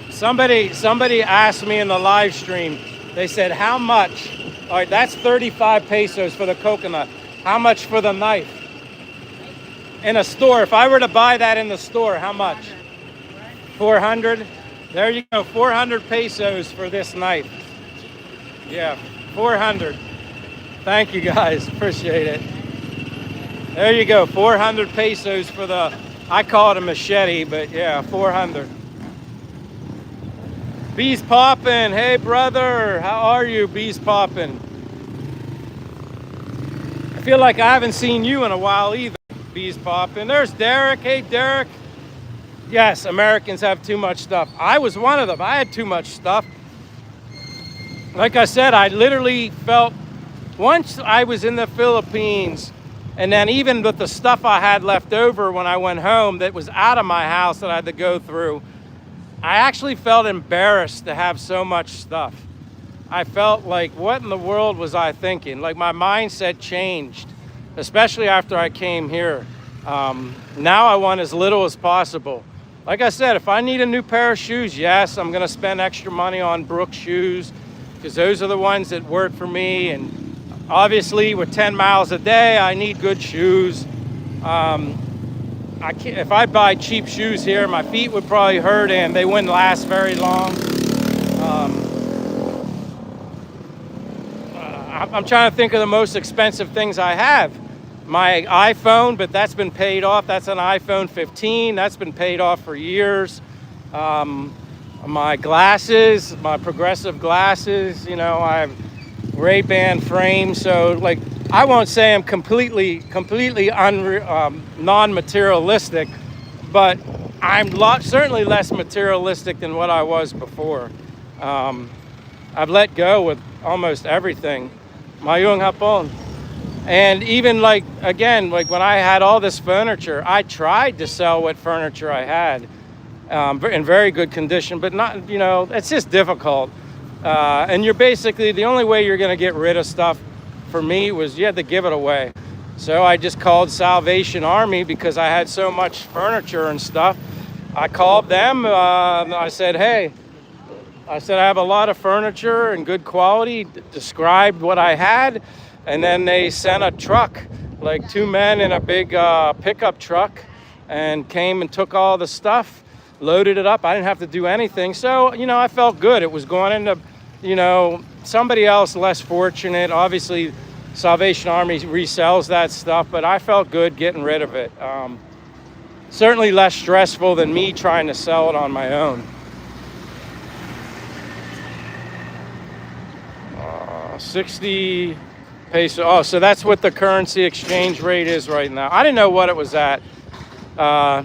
Somebody asked me in the live stream. They said, how much? All right, that's 35 pesos for the coconut. How much for the knife? In a store, if I were to buy that in the store, how much? 400? There you go, 400 pesos for this knife. Yeah, 400. Thank you guys, appreciate it. There you go, 400 pesos for the, I call it a machete, but yeah, 400. Bees poppin'. Hey, brother. How are you, Bees poppin'? I feel like I haven't seen you in a while either, Bees poppin'. There's Derek. Hey, Derek. Yes, Americans have too much stuff. I was one of them. I had too much stuff. Like I said, I literally felt once I was in the Philippines, and then even with the stuff I had left over when I went home that was out of my house that I had to go through, I actually felt embarrassed to have so much stuff. I felt like, what in the world was I thinking? Like my mindset changed, especially after I came here. Now I want as little as possible. Like I said, if I need a new pair of shoes, yes, I'm gonna spend extra money on Brooks shoes because those are the ones that work for me. And obviously with 10 miles a day, I need good shoes. If I buy cheap shoes here, my feet would probably hurt and they wouldn't last very long. I'm trying to think of the most expensive things I have. My iPhone, but that's been paid off. That's an iPhone 15. That's been paid off for years. My glasses, my progressive glasses, you know, I have Ray-Ban frames. So like, I won't say I'm completely non-materialistic, but I'm certainly less materialistic than what I was before. I've let go with almost everything. Mayung hapon. And even like, again, like when I had all this furniture, I tried to sell what furniture I had in very good condition, but not, you know, it's just difficult. And you're basically, the only way you're going to get rid of stuff for me was you had to give it away. So I just called Salvation Army because I had so much furniture and stuff. I called them. I said, hey, I have a lot of furniture and good quality, described what I had. And then they sent a truck, like 2 men in a big pickup truck, and came and took all the stuff, loaded it up. I didn't have to do anything. So, you know, I felt good. It was going into, you know, somebody else less fortunate. Obviously, Salvation Army resells that stuff, but I felt good getting rid of it. Certainly less stressful than me trying to sell it on my own. 60 peso. Oh, so that's what the currency exchange rate is right now. I didn't know what it was at. I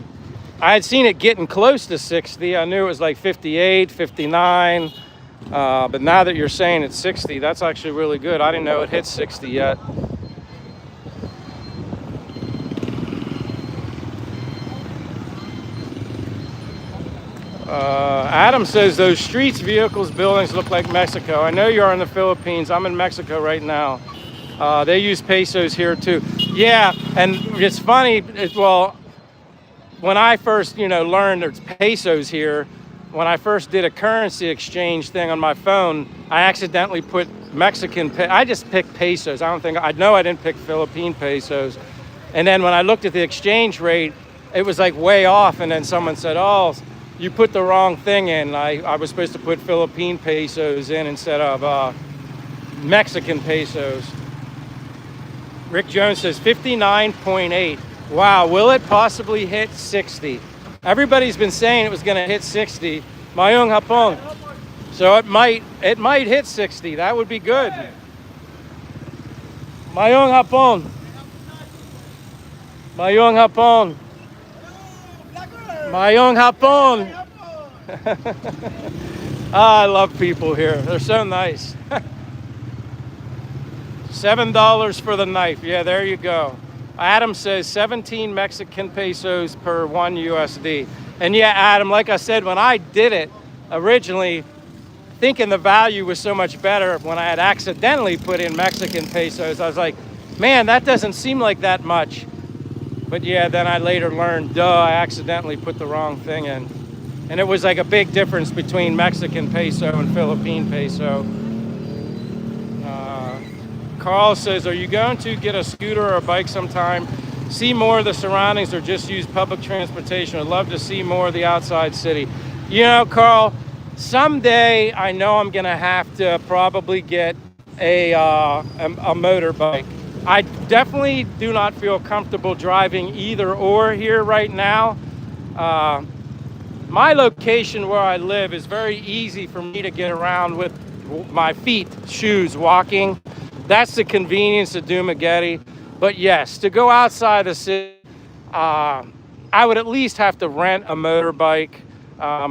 had seen it getting close to 60. I knew it was like 58, 59. But now that you're saying it's 60, that's actually really good. I didn't know it hit 60 yet. Adam says those streets, vehicles, buildings look like Mexico. I know you're in the Philippines. I'm in Mexico right now. They use pesos here too. Yeah, and it's funny. Well, when I first, you know, learned there's pesos here, when I first did a currency exchange thing on my phone, I accidentally put I just picked pesos. I know I didn't pick Philippine pesos. And then when I looked at the exchange rate, it was like way off. And then someone said, oh, you put the wrong thing in. I was supposed to put Philippine pesos in instead of Mexican pesos. Rick Jones says 59.8. Wow, will it possibly hit 60? Everybody's been saying it was going to hit 60. Mayong hapon. So it might hit 60. That would be good. Mayong hapon. Mayong hapon. Mayong hapon. I love people here. They're so nice. $7 for the knife. Yeah, there you go. Adam says 17 Mexican pesos per 1 USD. And yeah, Adam, like I said, when I did it originally, thinking the value was so much better, when I had accidentally put in Mexican pesos, I was like, man, that doesn't seem like that much. But yeah, then I later learned, I accidentally put the wrong thing in. And it was like a big difference between Mexican peso and Philippine peso. Carl says, are you going to get a scooter or a bike sometime? See more of the surroundings or just use public transportation? I'd love to see more of the outside city. You know, Carl, someday I know I'm going to have to probably get a motorbike. I definitely do not feel comfortable driving either or here right now. my location where I live is very easy for me to get around with my feet, shoes, walking. That's the convenience of Dumaguete. But yes, to go outside the city, I would at least have to rent a motorbike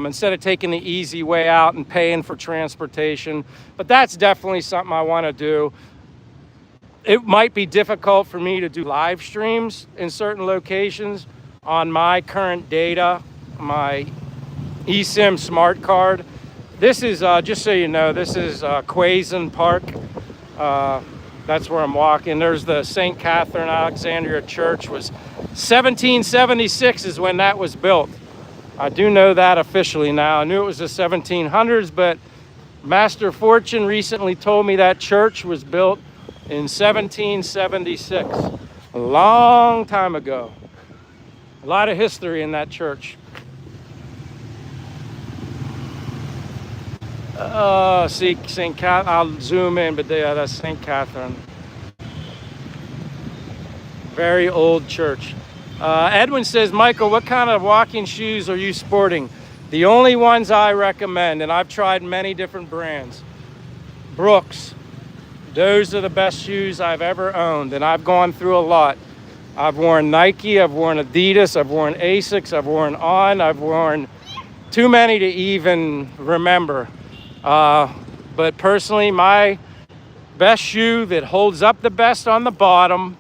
instead of taking the easy way out and paying for transportation. But that's definitely something I want to do. It might be difficult for me to do live streams in certain locations on my current data, my eSIM smart card. This is, just so you know, this is Quaison Park. That's where I'm walking. There's the St. Catherine Alexandria Church. Was 1776 is when that was built. I do know that officially now. I knew it was the 1700s, but Master Fortune recently told me that church was built in 1776. A long time ago. A lot of history in that church. See, St. Catherine, I'll zoom in, but yeah, that's St. Catherine. Very old church. Edwin says, Michael, what kind of walking shoes are you sporting? The only ones I recommend, and I've tried many different brands, Brooks. Those are the best shoes I've ever owned, and I've gone through a lot. I've worn Nike, I've worn Adidas, I've worn Asics, I've worn On, I've worn too many to even remember. But personally, my best shoe that holds up the best on the bottom,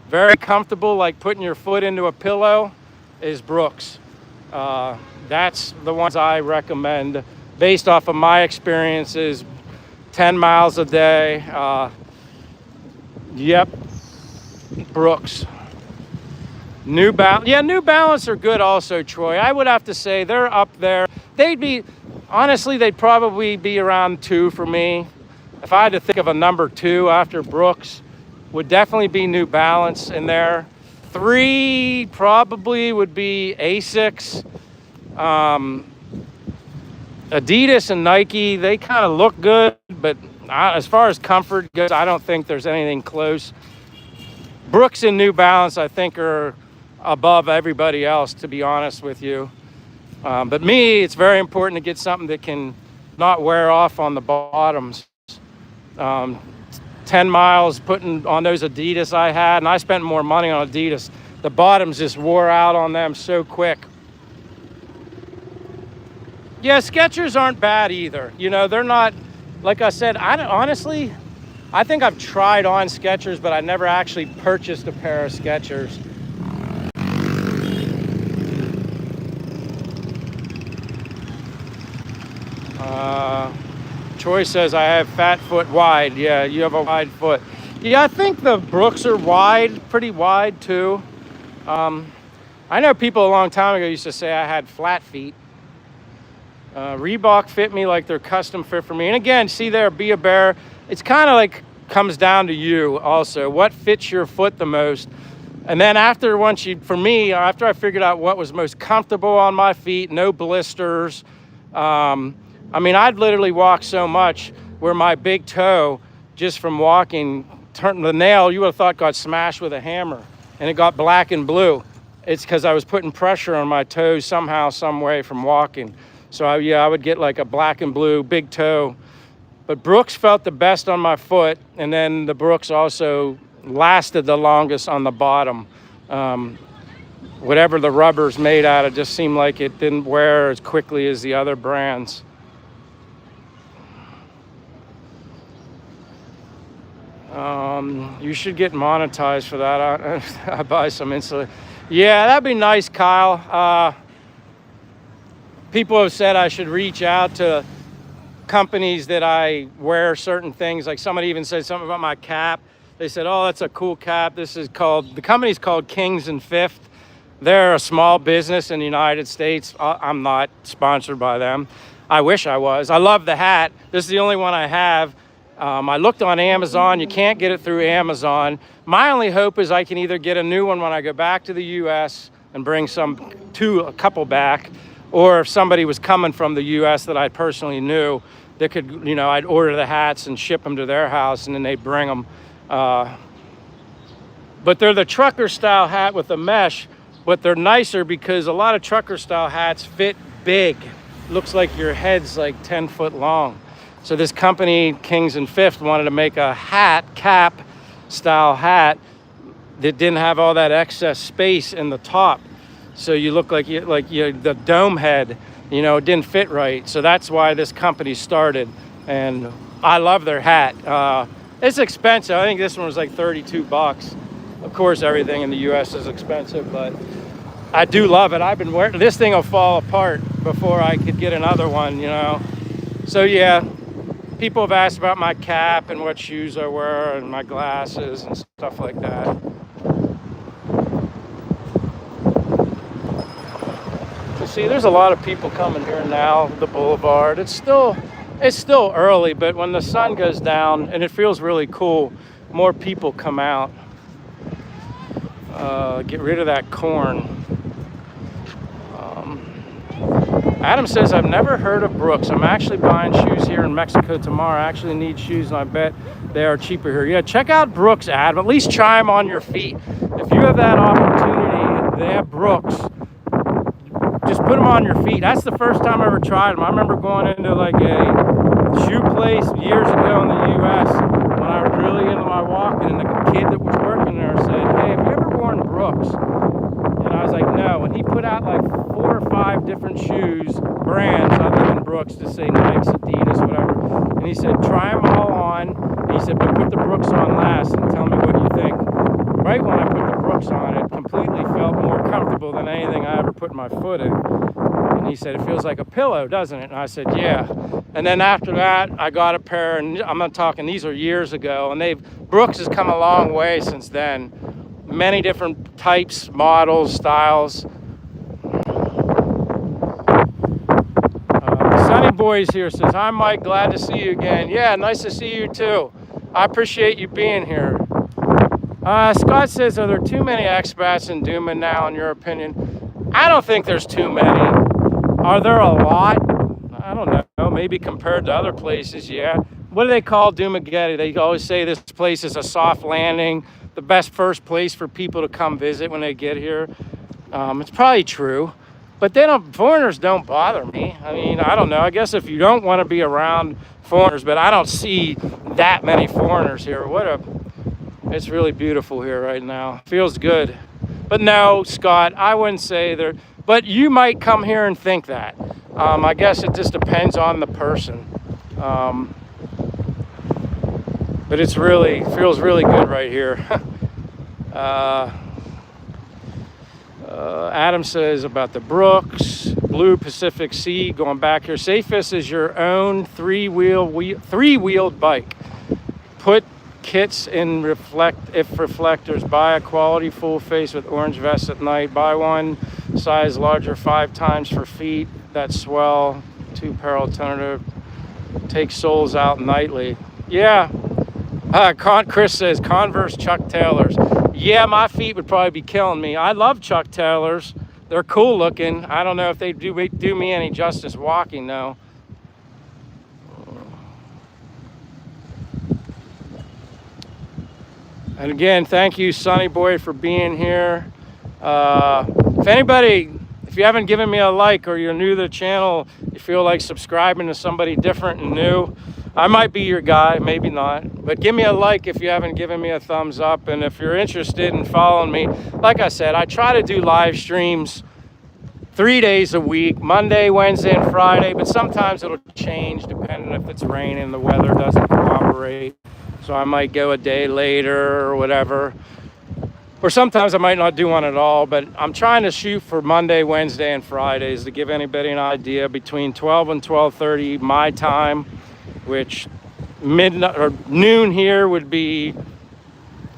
very comfortable, like putting your foot into a pillow, is Brooks. That's the ones I recommend based off of my experiences, 10 miles a day. Yep, Brooks. New Balance, yeah, New Balance are good also, Troy. I would have to say they're up there. Honestly, they'd probably be around 2 for me. If I had to think of a number 2 after Brooks, would definitely be New Balance in there. 3 probably would be Asics. Adidas and Nike, they kind of look good, but as far as comfort goes, I don't think there's anything close. Brooks and New Balance, I think, are above everybody else, to be honest with you. But me, it's very important to get something that can not wear off on the bottoms. 10 miles putting on those Adidas I had, and I spent more money on Adidas. The bottoms just wore out on them so quick. Yeah, Skechers aren't bad either. You know, they're not, like I said, honestly, I think I've tried on Skechers, but I never actually purchased a pair of Skechers. Troy says I have fat foot wide. Yeah, you have a wide foot. Yeah, I think the Brooks are wide, pretty wide too. I know people a long time ago used to say I had flat feet. Reebok fit me like they're custom fit for me. And again, see there, be a bear. It's kind of like comes down to you also. What fits your foot the most? And then after I figured out what was most comfortable on my feet, no blisters. I mean, I'd literally walk so much where my big toe, just from walking, turned the nail, you would have thought got smashed with a hammer, and it got black and blue. It's because I was putting pressure on my toes somehow, some way from walking. So I would get like a black and blue big toe. But Brooks felt the best on my foot, and then the Brooks also lasted the longest on the bottom. Whatever the rubber's made out of just seemed like it didn't wear as quickly as the other brands. You should get monetized for that. I buy some insulin. Yeah, that'd be nice, Kyle. People have said I should reach out to companies that I wear certain things. Like somebody even said something about my cap. They said, oh, that's a cool cap. The company's called Kings and Fifth. They're a small business in the United States. I'm not sponsored by them. I wish I was. I love the hat. This is the only one I have. I looked on Amazon. You can't get it through Amazon. My only hope is I can either get a new one when I go back to the US and bring a couple back, or if somebody was coming from the US that I personally knew, that could, I'd order the hats and ship them to their house, and then they'd bring them. But they're the trucker style hat with the mesh, but they're nicer because a lot of trucker style hats fit big. Looks like your head's like 10 foot long. So this company, Kings and Fifth, wanted to make a hat, cap style hat that didn't have all that excess space in the top. So you look like you the dome head, you know, it didn't fit right. So that's why this company started. And I love their hat. It's expensive. I think this one was like 32 bucks. Of course, everything in the US is expensive, but I do love it. I've been wearing, this thing will fall apart before I could get another one, you know. So yeah, people have asked about my cap and what shoes I wear and my glasses and stuff like that. You see, there's a lot of people coming here now, the boulevard. It's still early, but when the sun goes down and it feels really cool, more people come out. Get rid of that corn. Adam says, I've never heard of Brooks. I'm actually buying shoes here in Mexico tomorrow. I actually need shoes, and I bet they are cheaper here. Yeah, check out Brooks, Adam. At least try them on your feet. If you have that opportunity, they have Brooks. Just put them on your feet. That's the first time I ever tried them. I remember going into like a shoe place years ago in the U.S. when I was really into my walking, and the kid that was working there said, hey, have you ever worn Brooks? And I was like, no. And he put out like 4 or 5 different shoes, brands other than Brooks, to say Nikes, Adidas, whatever. And he said, try them all on. And he said, but put the Brooks on last and tell me what you think. Right when I put the Brooks on, it completely felt more comfortable than anything I ever put my foot in. And he said, it feels like a pillow, doesn't it? And I said, yeah. And then after that, I got a pair, and I'm not talking, these are years ago, and Brooks has come a long way since then. Many different types, models, styles. Sunny Boys here says, hi Mike, glad to see you again. Yeah, nice to see you too. I appreciate you being here. Scott says, are there too many expats in Duma now, in your opinion? I don't think there's too many. Are there a lot? I don't know, maybe compared to other places, yeah. What do they call Dumaguete? They always say this place is a soft landing, the best first place for people to come visit when they get here. It's probably true, but foreigners don't bother me. I mean, I don't know. I guess if you don't want to be around foreigners, but I don't see that many foreigners here. It's really beautiful here right now. Feels good. But no, Scott, I wouldn't say there, but you might come here and think that. I guess it just depends on the person. But feels really good right here. Adam says about the Brooks, Blue Pacific Sea, going back here. Safest is your own three-wheeled bike. Put kits in reflectors. Buy a quality full face with orange vest at night. Buy one size larger 5 times for feet that swell. 2-pair alternative. Take soles out nightly. Yeah. Chris says Converse Chuck Taylors. Yeah, my feet would probably be killing me. I love Chuck Taylors. They're cool looking. I don't know if they do me any justice walking though. And again, thank you, Sonny Boy, for being here. If you haven't given me a like or you're new to the channel, you feel like subscribing to somebody different and new, I might be your guy, maybe not. But give me a like if you haven't given me a thumbs up. And if you're interested in following me, like I said, I try to do live streams 3 days a week, Monday, Wednesday, and Friday. But sometimes it'll change depending if it's raining, the weather doesn't cooperate. So I might go a day later or whatever. Or sometimes I might not do one at all, but I'm trying to shoot for Monday, Wednesday, and Fridays to give anybody an idea between 12 and 12:30 my time, which midnight or noon here would be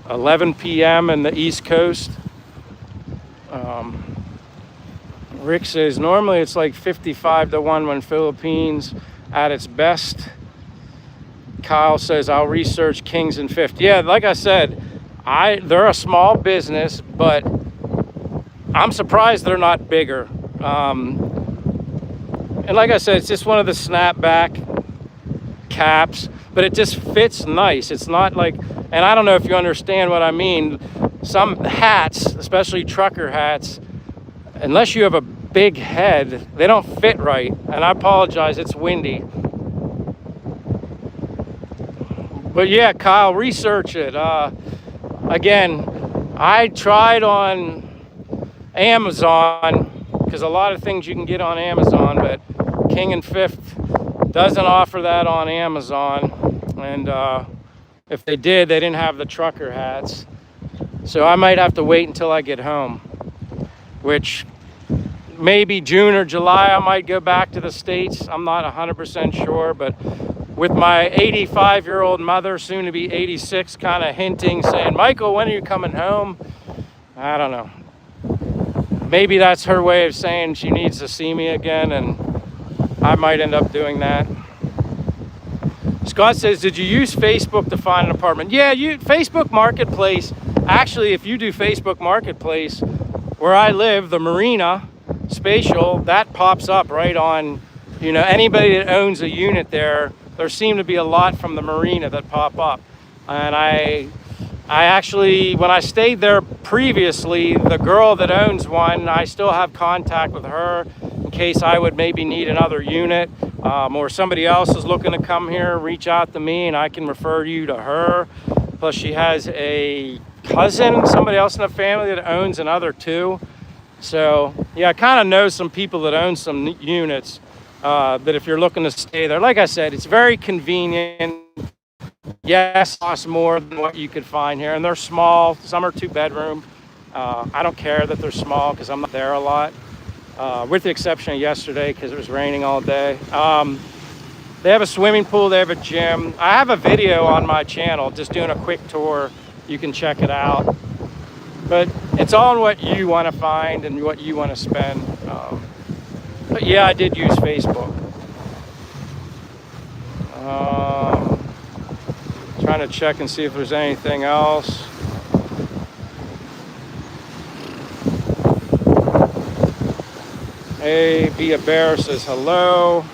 11 p.m. in the East Coast. Rick says normally it's like 55-1 when Philippines at its best. Kyle says I'll research Kings and Fifth. Yeah, like I said, they're a small business, but I'm surprised they're not bigger. And like I said, it's just one of the snapback caps, but it just fits nice. It's not like, and I don't know if you understand what I mean. Some hats, especially trucker hats, unless you have a big head. They don't fit right, and I apologize, it's windy. But yeah, Kyle, research it. Again, I tried on Amazon, because a lot of things you can get on Amazon, but King and Fifth doesn't offer that on Amazon. And if they did, they didn't have the trucker hats. So I might have to wait until I get home, which maybe June or July I might go back to the States. I'm not 100% sure, but with my 85-year-old mother, soon to be 86, kind of hinting, saying, Michael, when are you coming home? I don't know. Maybe that's her way of saying she needs to see me again, and I might end up doing that. Scott says, did you use Facebook to find an apartment? Yeah, Facebook Marketplace. Actually, if you do Facebook Marketplace, where I live, the Marina Spatial, that pops up right on, anybody that owns a unit there. There seem to be a lot from the Marina that pop up. And I actually, when I stayed there previously, the girl that owns one, I still have contact with her in case I would maybe need another unit, or somebody else is looking to come here, reach out to me and I can refer you to her. Plus she has a cousin, somebody else in the family that owns another too. So yeah, I kind of know some people that own some units, that if you're looking to stay there, like I said, it's very convenient. Yes, costs more than what you could find here, and they're small. Some are 2-bedroom. I don't care that they're small because I'm not there a lot, with the exception of yesterday because it was raining all day. They have a swimming pool, they have a gym. I have a video on my channel just doing a quick tour. You can check it out. But it's all on what you want to find and what you want to spend. But yeah, I did use Facebook. Trying to check and see if there's anything else. Hey, Be a Bear says hello.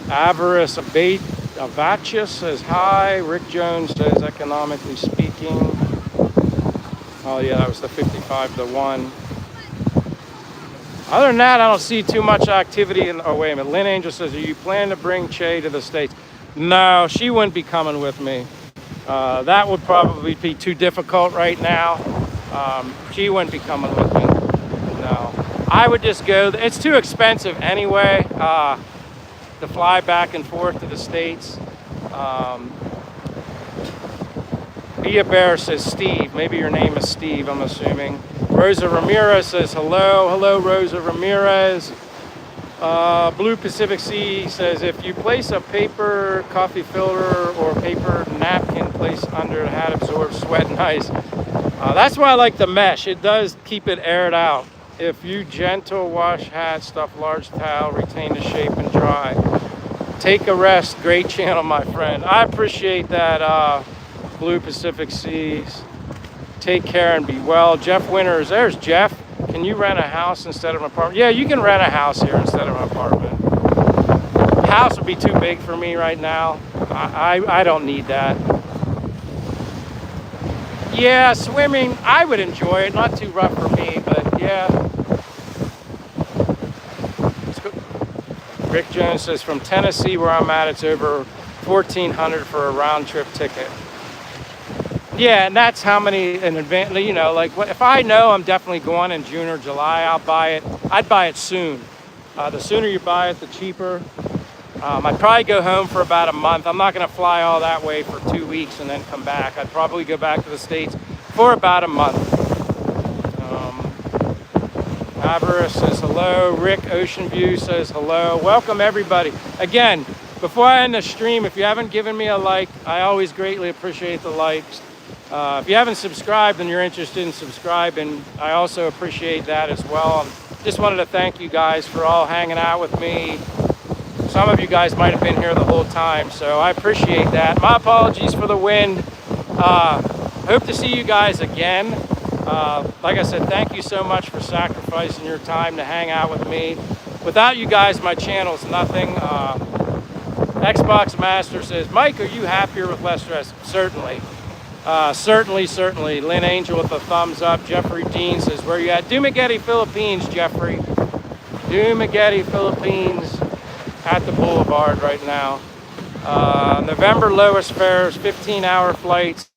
Avarice Avachius says hi. Rick Jones says economically speaking. Oh yeah, that was the 55-1. Other than that, I don't see too much activity. Oh wait a minute, Lynn Angel says, are you planning to bring Che to the States? No, she wouldn't be coming with me. That would probably be too difficult right now. She wouldn't be coming with me. No, I would just go. It's too expensive anyway, to fly back and forth to the States. Be a Bear says Steve. Maybe your name is Steve, I'm assuming. Rosa Ramirez says hello. Hello, Rosa Ramirez. Blue Pacific Sea says, if you place a paper coffee filter or paper napkin place under the hat, absorbs sweat and ice. That's why I like the mesh. It does keep it aired out. If you gentle wash hat, stuff large towel, retain the shape and dry. Take a rest. Great channel, my friend. I appreciate that, Blue Pacific Seas. Take care and be well. Jeff Winters, there's Jeff. Can you rent a house instead of an apartment? Yeah, you can rent a house here instead of an apartment. House would be too big for me right now. I don't need that. Yeah, swimming, I would enjoy it. Not too rough for me, but yeah. Rick Jones says, from Tennessee where I'm at, it's over $1,400 for a round trip ticket. Yeah, and that's how many in advance, like if I know I'm definitely going in June or July, I'll buy it. I'd buy it soon. The sooner you buy it, the cheaper. I'd probably go home for about a month. I'm not going to fly all that way for 2 weeks and then come back. I'd probably go back to the States for about a month. Avarice says hello. Rick Ocean View says hello. Welcome everybody. Again, before I end the stream, if you haven't given me a like, I always greatly appreciate the likes. If you haven't subscribed and you're interested in subscribing, I also appreciate that as well. Just wanted to thank you guys for all hanging out with me. Some of you guys might have been here the whole time, so I appreciate that. My apologies for the wind. Hope to see you guys again. Like I said, thank you so much for sacrificing your time to hang out with me. Without you guys, my channel's nothing. Xbox Master says, Mike, are you happier with less stress? Certainly. Certainly. Lynn Angel with a thumbs up. Jeffrey Dean says, where are you at? Dumaguete, Philippines, Jeffrey. Dumaguete, Philippines, at the boulevard right now. November lowest fares, 15-hour flights.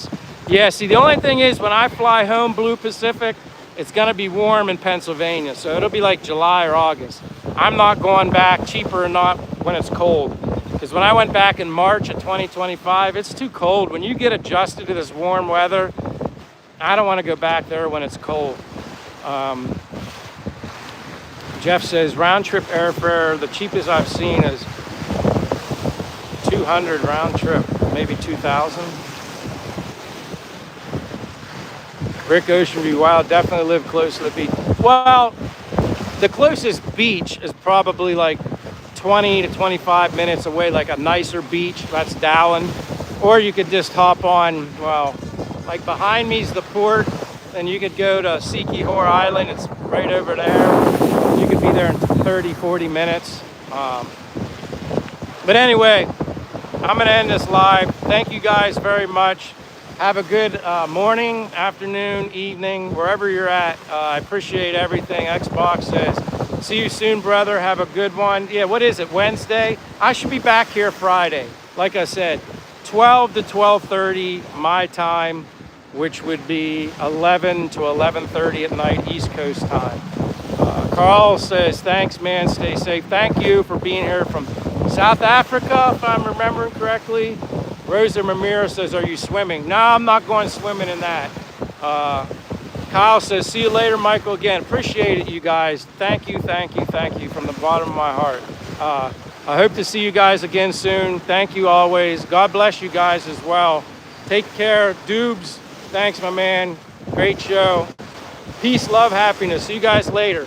Yeah, see, the only thing is when I fly home Blue Pacific, it's gonna be warm in Pennsylvania, so it'll be like July or August. I'm not going back, cheaper or not, when it's cold. Because when I went back in March of 2025, it's too cold. When you get adjusted to this warm weather, I don't want to go back there when it's cold. Jeff says round trip airfare, the cheapest I've seen is 200 round trip, maybe 2,000. Rick Oceanview, wow, definitely live close to the beach. Well, the closest beach is probably like 20 to 25 minutes away, like a nicer beach. That's Dallin. Or you could just hop on, well, like behind me is the port, and you could go to Sikihor Island. It's right over there. You could be there in 30, 40 minutes. But anyway, I'm going to end this live. Thank you guys very much. Have a good morning, afternoon, evening, wherever you're at. I appreciate everything. Xbox says, see you soon, brother. Have a good one. Yeah, what is it, Wednesday? I should be back here Friday. Like I said, 12 to 12:30 my time, which would be 11 to 11:30 at night, East Coast time. Carl says, thanks, man. Stay safe. Thank you for being here from South Africa, if I'm remembering correctly. Rosa Ramirez says, are you swimming? No, I'm not going swimming in that. Kyle says, see you later, Michael. Again, appreciate it, you guys. Thank you, thank you, thank you from the bottom of my heart. I hope to see you guys again soon. Thank you always. God bless you guys as well. Take care. Dubes, thanks, my man. Great show. Peace, love, happiness. See you guys later.